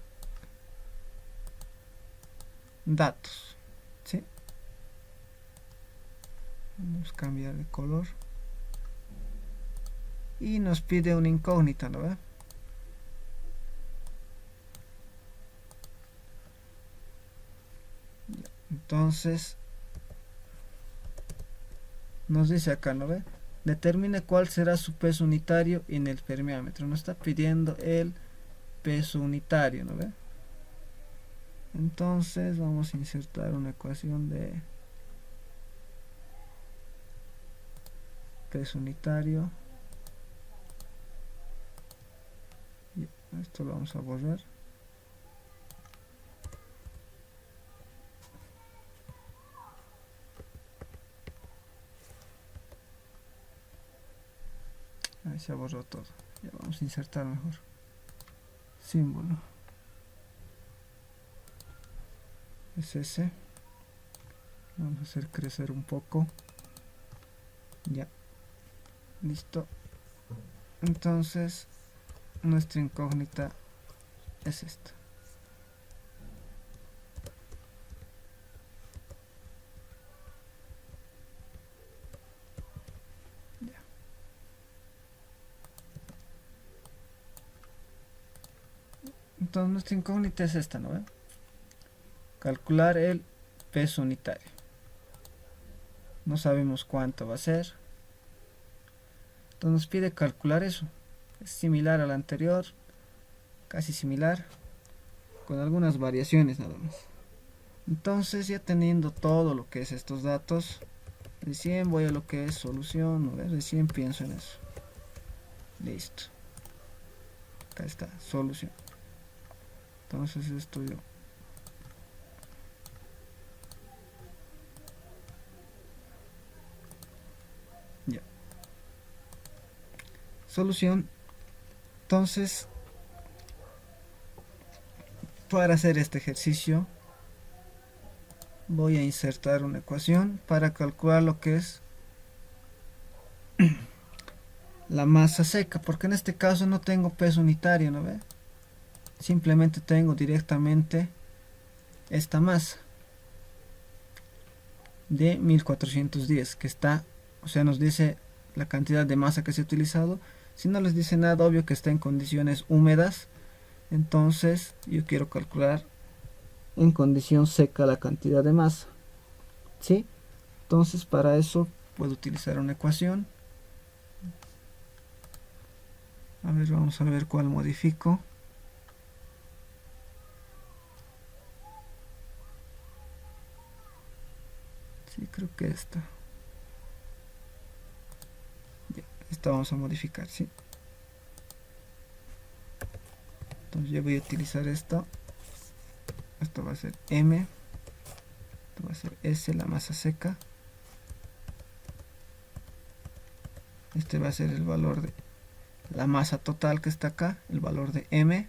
Speaker 1: datos. ¿Sí? Vamos a cambiar de color y nos pide una incógnita, ¿no ve? Entonces nos dice acá, ¿no ve? Determine cuál será su peso unitario en el permeámetro. Nos está pidiendo el peso unitario, ¿no ve? Entonces vamos a insertar una ecuación de peso unitario. Esto lo vamos a borrar. Ahí se borró todo. Ya vamos a insertar mejor. Símbolo. Es ese. Vamos a hacer crecer un poco. Ya. Listo. Entonces, nuestra incógnita es esta. Ya. Entonces, nuestra incógnita es esta, ¿no? Calcular el peso unitario. No sabemos cuánto va a ser. Entonces nos pide calcular eso. Es similar al anterior, casi similar, con algunas variaciones nada más. Entonces, ya teniendo todo lo que es estos datos, recién voy a lo que es solución, ¿no? Recién pienso en eso. Listo. Acá está, solución. Entonces esto yo ya. Solución. Entonces, para hacer este ejercicio voy a insertar una ecuación para calcular lo que es la masa seca, porque en este caso no tengo peso unitario, ¿no ve? Simplemente tengo directamente esta masa de 1410 que está, o sea, nos dice la cantidad de masa que se ha utilizado. Si no les dice nada, obvio que está en condiciones húmedas. Entonces yo quiero calcular en condición seca la cantidad de masa, ¿sí? Entonces para eso puedo utilizar una ecuación. A ver, vamos a ver cuál modifico. Sí, creo que esta. Ya, esta vamos a modificar, ¿sí? Entonces yo voy a utilizar esto. Esto va a ser M. Esto va a ser S, la masa seca. Este va a ser el valor de la masa total que está acá, el valor de M.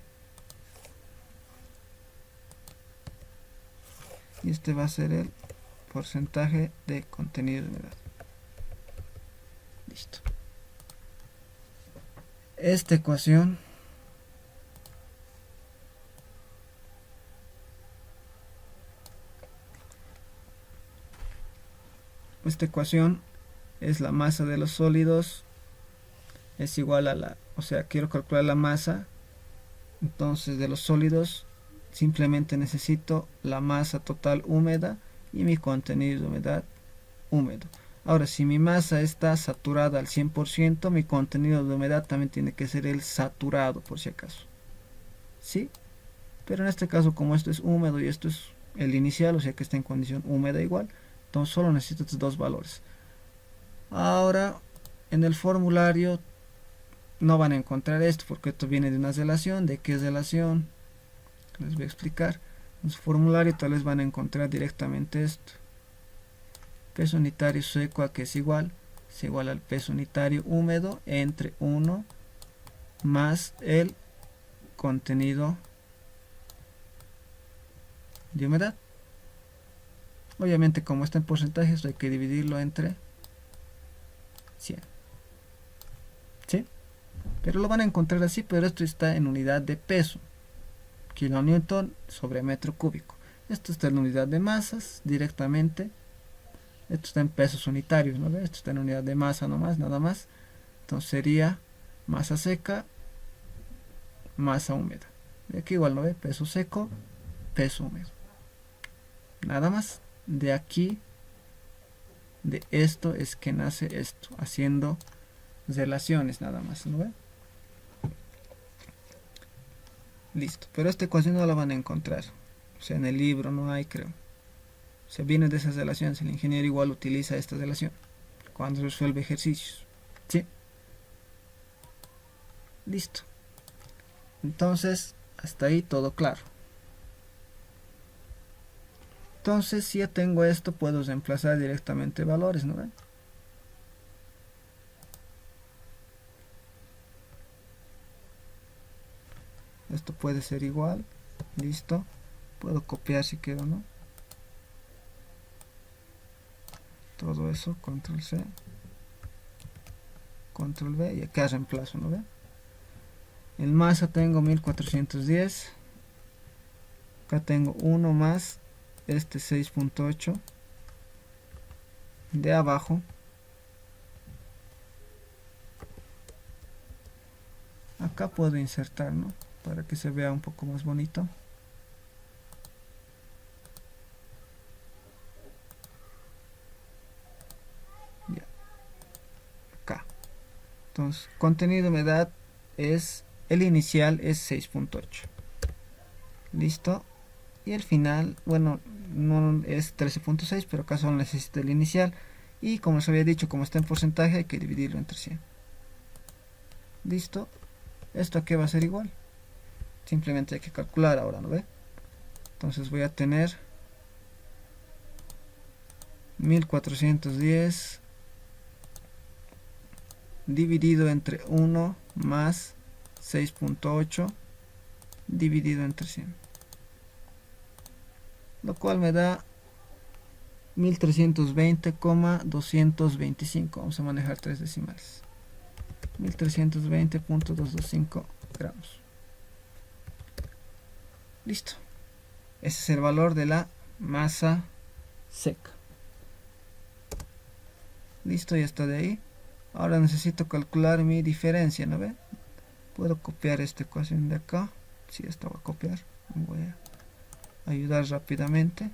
Speaker 1: Y este va a ser el porcentaje de contenido de humedad. Listo. Esta ecuación es la masa de los sólidos, es igual a la, o sea, quiero calcular la masa, entonces de los sólidos simplemente necesito la masa total húmeda y mi contenido de humedad húmedo. Ahora, si mi masa está saturada al 100%, mi contenido de humedad también tiene que ser el saturado, por si acaso. ¿Sí? Pero en este caso, como esto es húmedo y esto es el inicial, o sea que está en condición húmeda igual, entonces solo necesito estos dos valores. Ahora, en el formulario no van a encontrar esto, porque esto viene de una relación. ¿De qué es relación? Les voy a explicar. En su formulario tal vez van a encontrar directamente esto. Peso unitario seco a que es igual al peso unitario húmedo entre 1 más el contenido de humedad. Obviamente, como está en porcentajes, hay que dividirlo entre 100. ¿Sí? Pero lo van a encontrar así, pero esto está en unidad de peso. Kilonewton sobre metro cúbico. Esto está en unidad de masas directamente. Esto está en pesos unitarios, ¿no? Esto está en unidad de masa nomás, nada más. Entonces sería masa seca, masa húmeda. De aquí igual, ¿no ve? Peso seco, peso húmedo. Nada más. De aquí, de esto es que nace esto, haciendo relaciones nada más, ¿no ve? Listo. Pero esta ecuación no la van a encontrar. O sea, en el libro no hay, creo. O sea, viene de esas relaciones. El ingeniero igual utiliza esta relación cuando resuelve ejercicios. ¿Sí? Listo. Entonces, hasta ahí todo claro. Entonces, si ya tengo esto, puedo reemplazar directamente valores, ¿no ven? Esto puede ser igual. Listo. Puedo copiar si quiero, ¿no? Todo eso, control C, control V, y acá reemplazo, ¿no ve? En masa tengo 1410. Acá tengo 1 más este 6.8 de abajo. Acá puedo insertar, ¿no? Para que se vea un poco más bonito. Ya. Acá. Entonces, contenido de humedad es, el inicial es 6.8. Listo. Y el final, bueno, no es 13.6, pero acá solo necesito el inicial. Y como les había dicho, como está en porcentaje, hay que dividirlo entre 100. Listo. Esto aquí va a ser igual. Simplemente hay que calcular ahora, ¿no ve? Entonces voy a tener 1410 dividido entre 1 más 6.8 dividido entre 100. Lo cual me da 1320,225. Vamos a manejar 3 decimales. 1320.225 gramos. Listo. Ese es el valor de la masa seca. Listo, ya está de ahí. Ahora necesito calcular mi diferencia, ¿no ve? Puedo copiar esta ecuación de acá. Si esta voy a copiar, voy a ayudar rápidamente.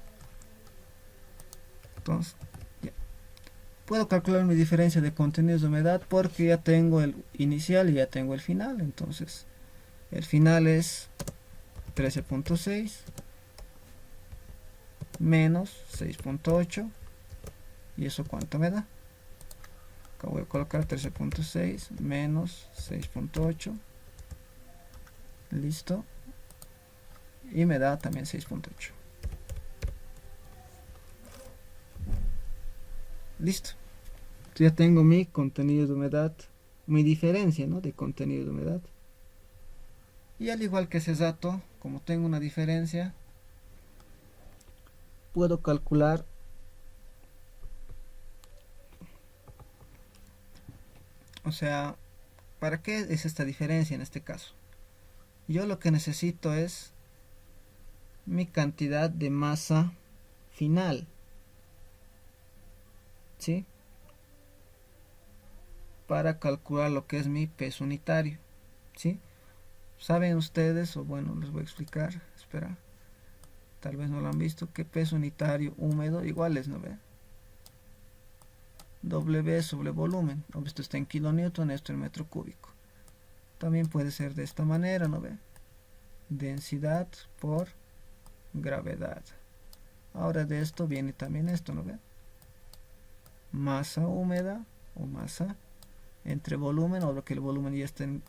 Speaker 1: Entonces, ya. Puedo calcular mi diferencia de contenidos de humedad porque ya tengo el inicial y ya tengo el final. Entonces, el final es 13.6 menos 6.8. ¿Y eso cuánto me da? Acá voy a colocar 13.6 menos 6.8. Listo. Y me da también 6.8. Listo. Ya tengo mi contenido de humedad, mi diferencia, ¿no?, de contenido de humedad. Y al igual que ese dato, como tengo una diferencia, puedo calcular o sea, ¿para qué es esta diferencia en este caso? Yo lo que necesito es mi cantidad de masa final, ¿sí?, para calcular lo que es mi peso unitario, ¿sí? ¿Saben ustedes? O bueno, les voy a explicar, espera, tal vez no lo han visto, que peso unitario húmedo igual es, ¿no ve? W sobre volumen, esto está en kilonewton, esto en metro cúbico. También puede ser de esta manera, ¿no ve? Densidad por gravedad. Ahora de esto viene también esto, ¿no ve? Masa húmeda o masa entre volumen, o lo que el volumen ya está en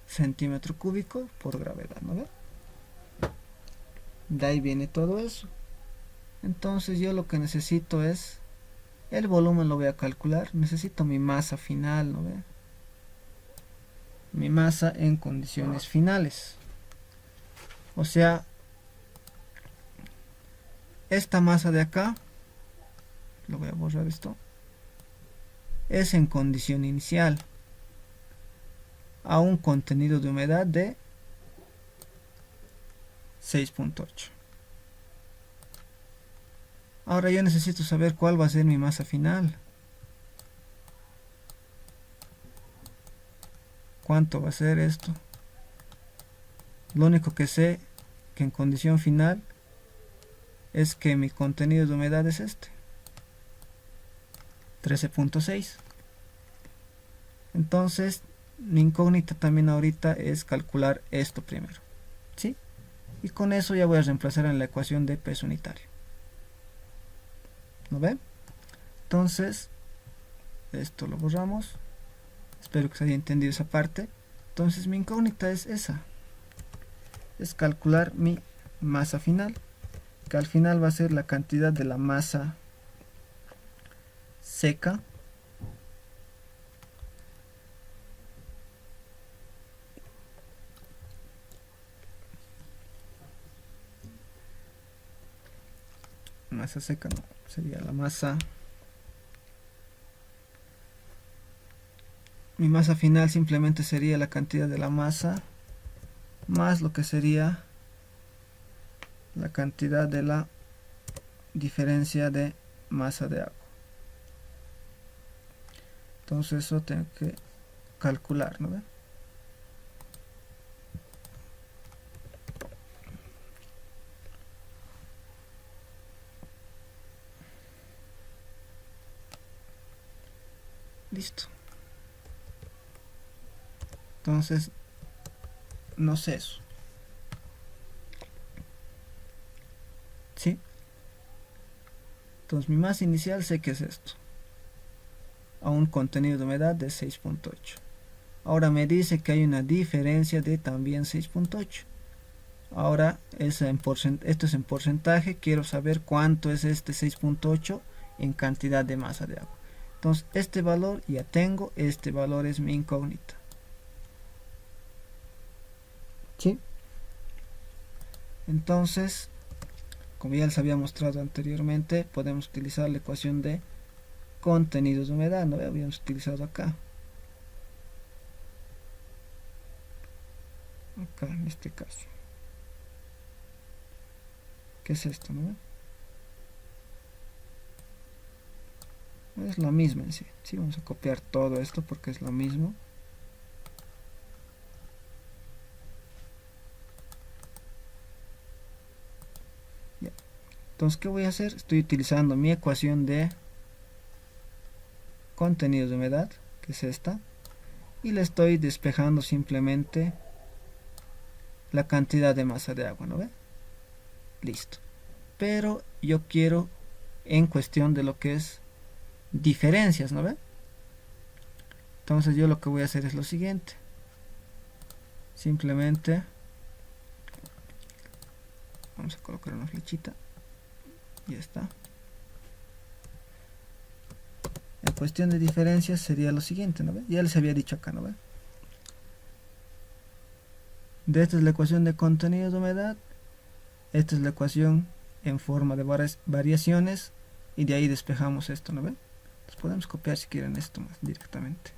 Speaker 1: centímetro cúbico por gravedad, ¿no ve? De ahí viene todo eso. Entonces yo lo que necesito es el volumen, lo voy a calcular. Necesito mi masa final, ¿no ve? Mi masa en condiciones finales. O sea, esta masa de acá, lo voy a borrar esto, es en condición inicial a un contenido de humedad de 6.8. Ahora yo necesito saber cuál va a ser mi masa final. ¿Cuánto va a ser esto? Lo único que sé que en condición final es que mi contenido de humedad es este, 13.6. Entonces mi incógnita también ahorita es calcular esto primero, ¿sí? Y con eso ya voy a reemplazar en la ecuación de peso unitario. ¿No ven? Entonces esto lo borramos. Espero que se haya entendido esa parte. Entonces mi incógnita es esa, es calcular mi masa final, que al final va a ser la cantidad de la masa seca no, sería la masa, mi masa final simplemente sería la cantidad de la masa más lo que sería la cantidad de la diferencia de masa de agua. Entonces eso tengo que calcular, ¿no ve? Listo. Entonces no sé eso, ¿sí? Entonces mi masa inicial sé que es esto, a un contenido de humedad de 6.8. Ahora me dice que hay una diferencia de también 6.8. Ahora esto es en porcentaje. Quiero saber cuánto es este 6.8 en cantidad de masa de agua. Entonces este valor ya tengo, este valor es mi incógnita, ¿sí? Entonces, como ya les había mostrado anteriormente, podemos utilizar la ecuación de contenidos de humedad, ¿no? Habíamos utilizado acá en este caso. ¿Qué es esto, no? Es lo mismo en sí. Sí, vamos a copiar todo esto porque es lo mismo. Ya. Entonces, ¿qué voy a hacer? Estoy utilizando mi ecuación de contenidos de humedad, que es esta, y le estoy despejando simplemente la cantidad de masa de agua, ¿no ve? Listo. Pero yo quiero en cuestión de lo que es diferencias, ¿no ve? Entonces yo lo que voy a hacer es lo siguiente. Simplemente vamos a colocar una flechita. Ya está. En cuestión de diferencias sería lo siguiente, ¿no ve? Ya les había dicho acá, ¿no ve? De esta es la ecuación de contenido de humedad. Esta es la ecuación en forma de variaciones. Y de ahí despejamos esto, ¿no ve? Entonces podemos copiar si quieren esto más directamente.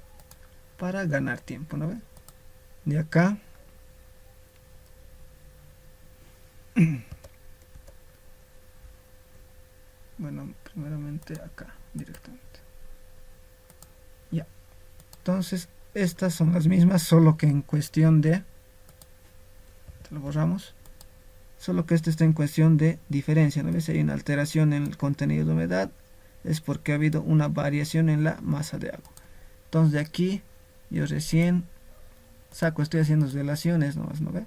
Speaker 1: Para ganar tiempo, ¿no ve? De acá. Bueno, primeramente acá, directamente. Ya. Entonces, estas son las mismas, solo que en cuestión de... Lo borramos. Solo que este está en cuestión de diferencia, ¿no ves? Si hay una alteración en el contenido de humedad, es porque ha habido una variación en la masa de agua. Entonces de aquí, yo recién saco, estoy haciendo relaciones nomás, ¿no ve?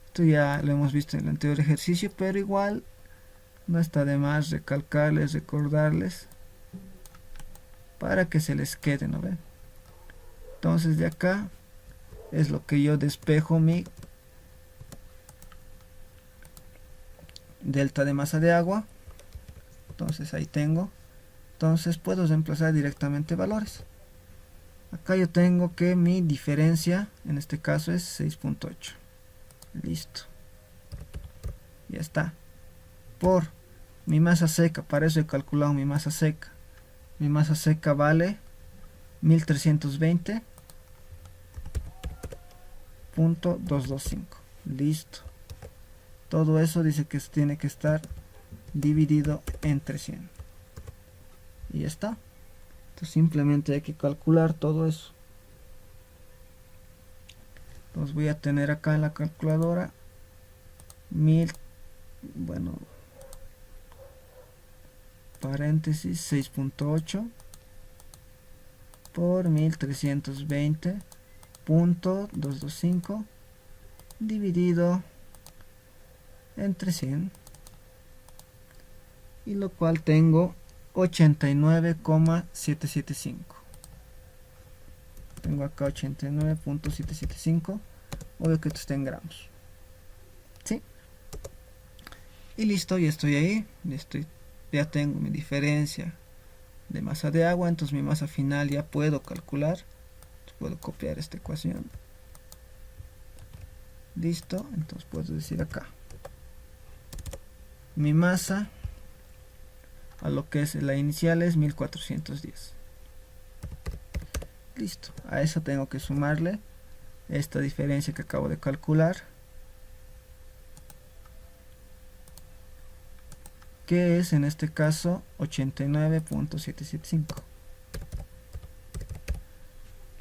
Speaker 1: Esto ya lo hemos visto en el anterior ejercicio, pero igual no está de más recalcarles, recordarles, para que se les quede, ¿no ve? Entonces de acá es lo que yo despejo mi delta de masa de agua. Entonces ahí tengo. Entonces puedo reemplazar directamente valores. Acá yo tengo que mi diferencia en este caso es 6.8. Listo. Ya está. Por mi masa seca, para eso he calculado mi masa seca. Mi masa seca vale 1320.225. Listo. Todo eso dice que tiene que estar dividido entre 100. Y ya está. Entonces simplemente hay que calcular todo eso. Entonces voy a tener acá en la calculadora 1000, bueno, paréntesis 6.8 por 1320.225 dividido entre 100, y lo cual tengo 89,775. Tengo acá 89.775. Obvio que esto está en gramos. ¿Sí? Y listo, ya estoy ahí. Ya tengo mi diferencia de masa de agua. Entonces mi masa final ya puedo calcular. Entonces puedo copiar esta ecuación. Listo. Entonces puedo decir acá. Mi masa a lo que es la inicial es 1410. Listo. A eso tengo que sumarle esta diferencia que acabo de calcular, que es en este caso 89.775.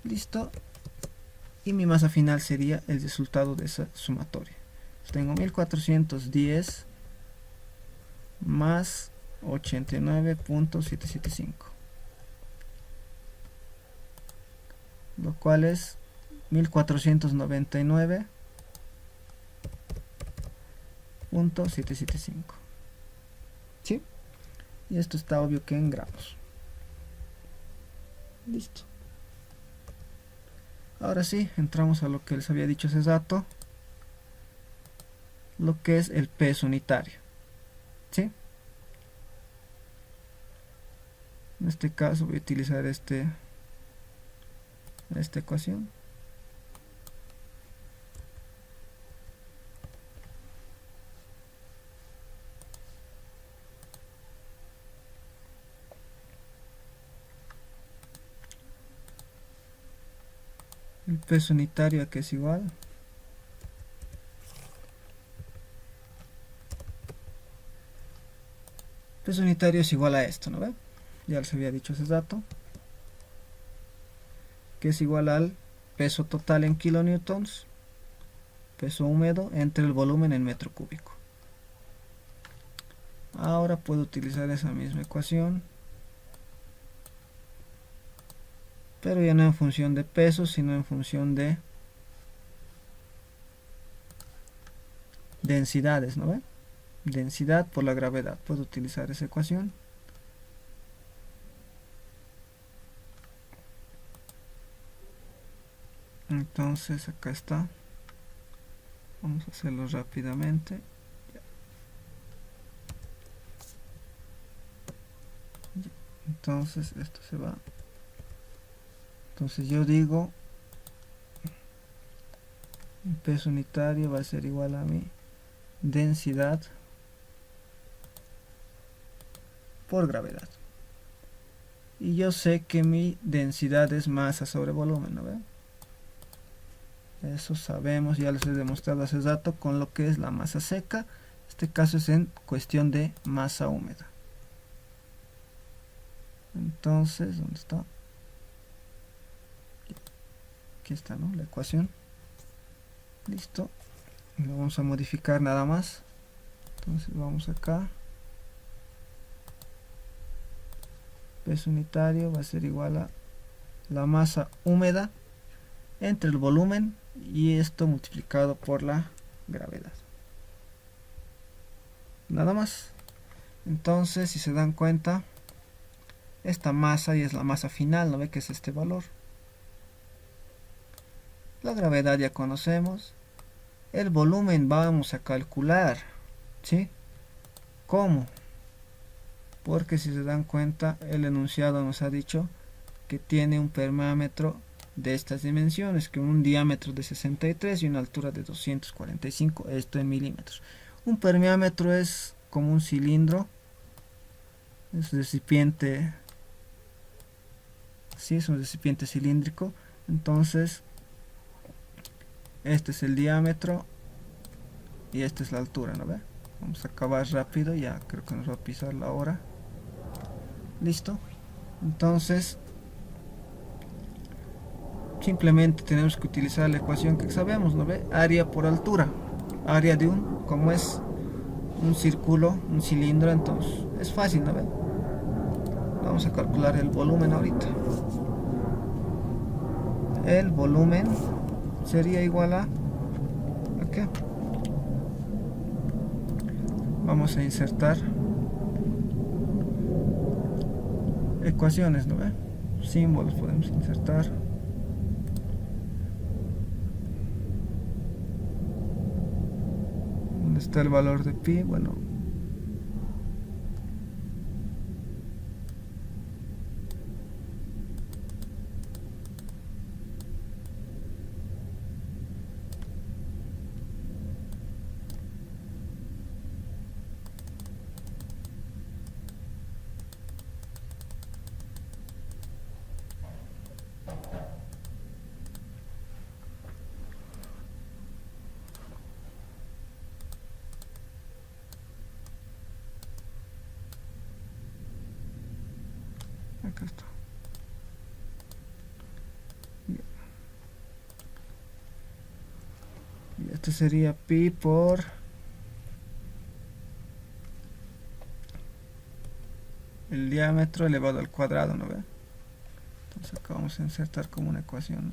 Speaker 1: Listo. Y mi masa final sería el resultado de esa sumatoria. Tengo 1410 más 89.775, lo cual es 1499.775. ¿Sí? Y esto está obvio que en gramos. Listo. Ahora sí, entramos a lo que les había dicho hace rato, lo que es el peso unitario. ¿Sí? En este caso voy a utilizar esta ecuación. El peso unitario, que es igual peso unitario es igual a esto, ¿no ve? Ya les había dicho ese dato, que es igual al peso total en kilonewtons, peso húmedo, entre el volumen en metro cúbico. Ahora puedo utilizar esa misma ecuación, pero ya no en función de peso, sino en función de densidades, ¿no ve? Densidad por la gravedad. Puedo utilizar esa ecuación. Entonces acá está. Vamos a hacerlo rápidamente. Entonces esto se va. Entonces yo digo, el peso unitario va a ser igual a mi densidad por gravedad. Y yo sé que mi densidad es masa sobre volumen, ¿no ven? Eso sabemos, ya les he demostrado hace rato con lo que es la masa seca. Este caso es en cuestión de masa húmeda. Entonces, ¿dónde está? Aquí está, ¿no? La ecuación. Listo. Lo vamos a modificar nada más. Entonces vamos acá. Peso unitario va a ser igual a la masa húmeda entre el volumen y esto multiplicado por la gravedad. Nada más. Entonces, si se dan cuenta, esta masa ya es la masa final, ¿no ve que es este valor? La gravedad ya conocemos. El volumen vamos a calcular, ¿sí? ¿Cómo? Porque si se dan cuenta, el enunciado nos ha dicho que tiene un permeámetro de estas dimensiones, que un diámetro de 63 y una altura de 245, esto en milímetros. Un permeámetro es como un cilindro, es un recipiente, sí, es un recipiente cilíndrico. Entonces este es el diámetro y esta es la altura, ¿no ve? Vamos a acabar rápido, ya creo que nos va a pisar la hora. Listo. Entonces simplemente tenemos que utilizar la ecuación que sabemos, ¿no ve? Área por altura. Área de como es un círculo, un cilindro, entonces es fácil, ¿no ve? Vamos a calcular el volumen ahorita. El volumen sería igual a ¿qué? Vamos a insertar ecuaciones, ¿no ve? Símbolos podemos insertar. ¿Dónde está el valor de pi? Bueno, acá está. Y este sería pi por el diámetro elevado al cuadrado, ¿no ve? Entonces acá vamos a insertar como una ecuación,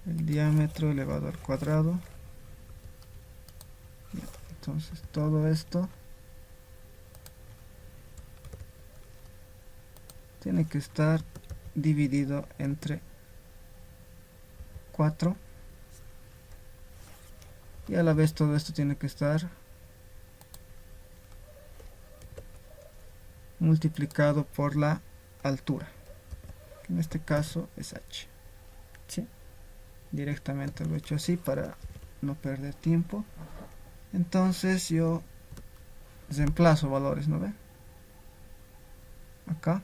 Speaker 1: ¿no? El diámetro elevado al cuadrado. Entonces todo esto tiene que estar dividido entre 4 y a la vez todo esto tiene que estar multiplicado por la altura, que en este caso es h, ¿sí? Directamente lo he hecho así para no perder tiempo. Entonces yo reemplazo valores, ¿no ve? Acá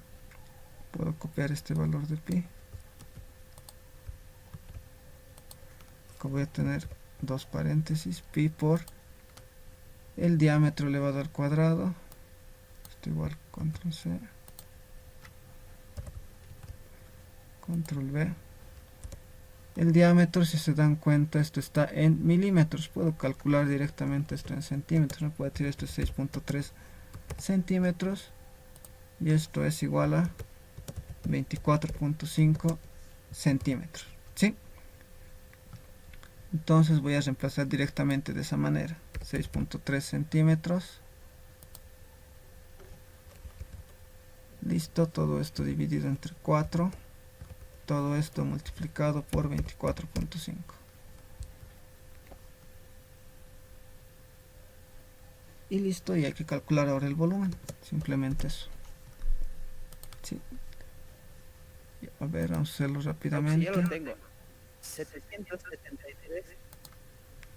Speaker 1: puedo copiar este valor de pi, acá voy a tener dos paréntesis, pi por el diámetro elevado al cuadrado, esto igual, control C, control V. El diámetro, si se dan cuenta, esto está en milímetros. Puedo calcular directamente esto en centímetros. Me puedo decir esto es 6.3 centímetros. Y esto es igual a 24.5 centímetros. ¿Sí? Entonces voy a reemplazar directamente de esa manera. 6.3 centímetros. Listo, todo esto dividido entre 4. Todo esto multiplicado por 24.5. Y listo, y hay que calcular ahora el volumen. Simplemente eso. Sí. A ver, vamos a hacerlo rápidamente.
Speaker 2: Ya lo tengo. 763.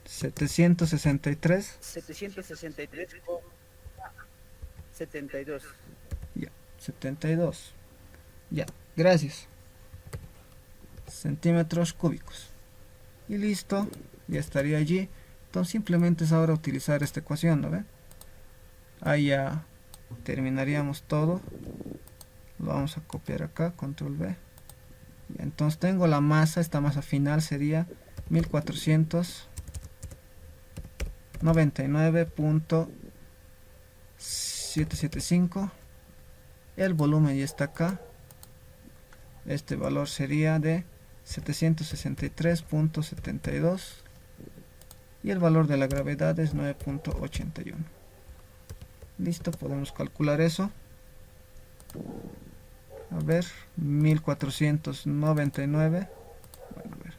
Speaker 1: 763.
Speaker 2: 763,72.
Speaker 1: Ya, 72. Ya, gracias. Centímetros cúbicos. Y listo, ya estaría allí. Entonces simplemente es ahora utilizar esta ecuación, ¿no ve? Ahí ya terminaríamos todo. Lo vamos a copiar acá, control V. Y entonces tengo la masa, esta masa final sería 1499.775. El volumen ya está acá. Este valor sería de 763.72 y el valor de la gravedad es 9.81. Listo, podemos calcular eso. A ver, 1499. Bueno, a ver.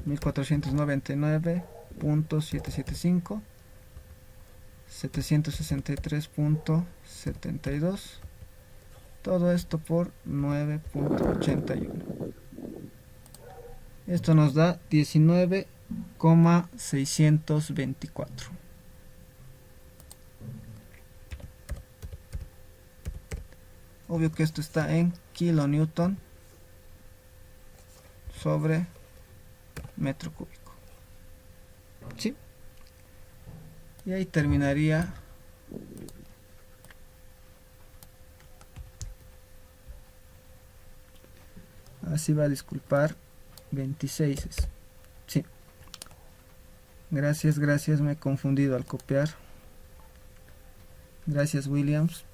Speaker 1: 1499.775. 763.72. Todo esto por 9.81. Esto nos da 19,624. Obvio que esto está en kilonewton sobre metro cúbico. ¿Sí? Y ahí terminaría. Así va a disculpar 26. Sí. Gracias, me he confundido al copiar. Gracias, Williams.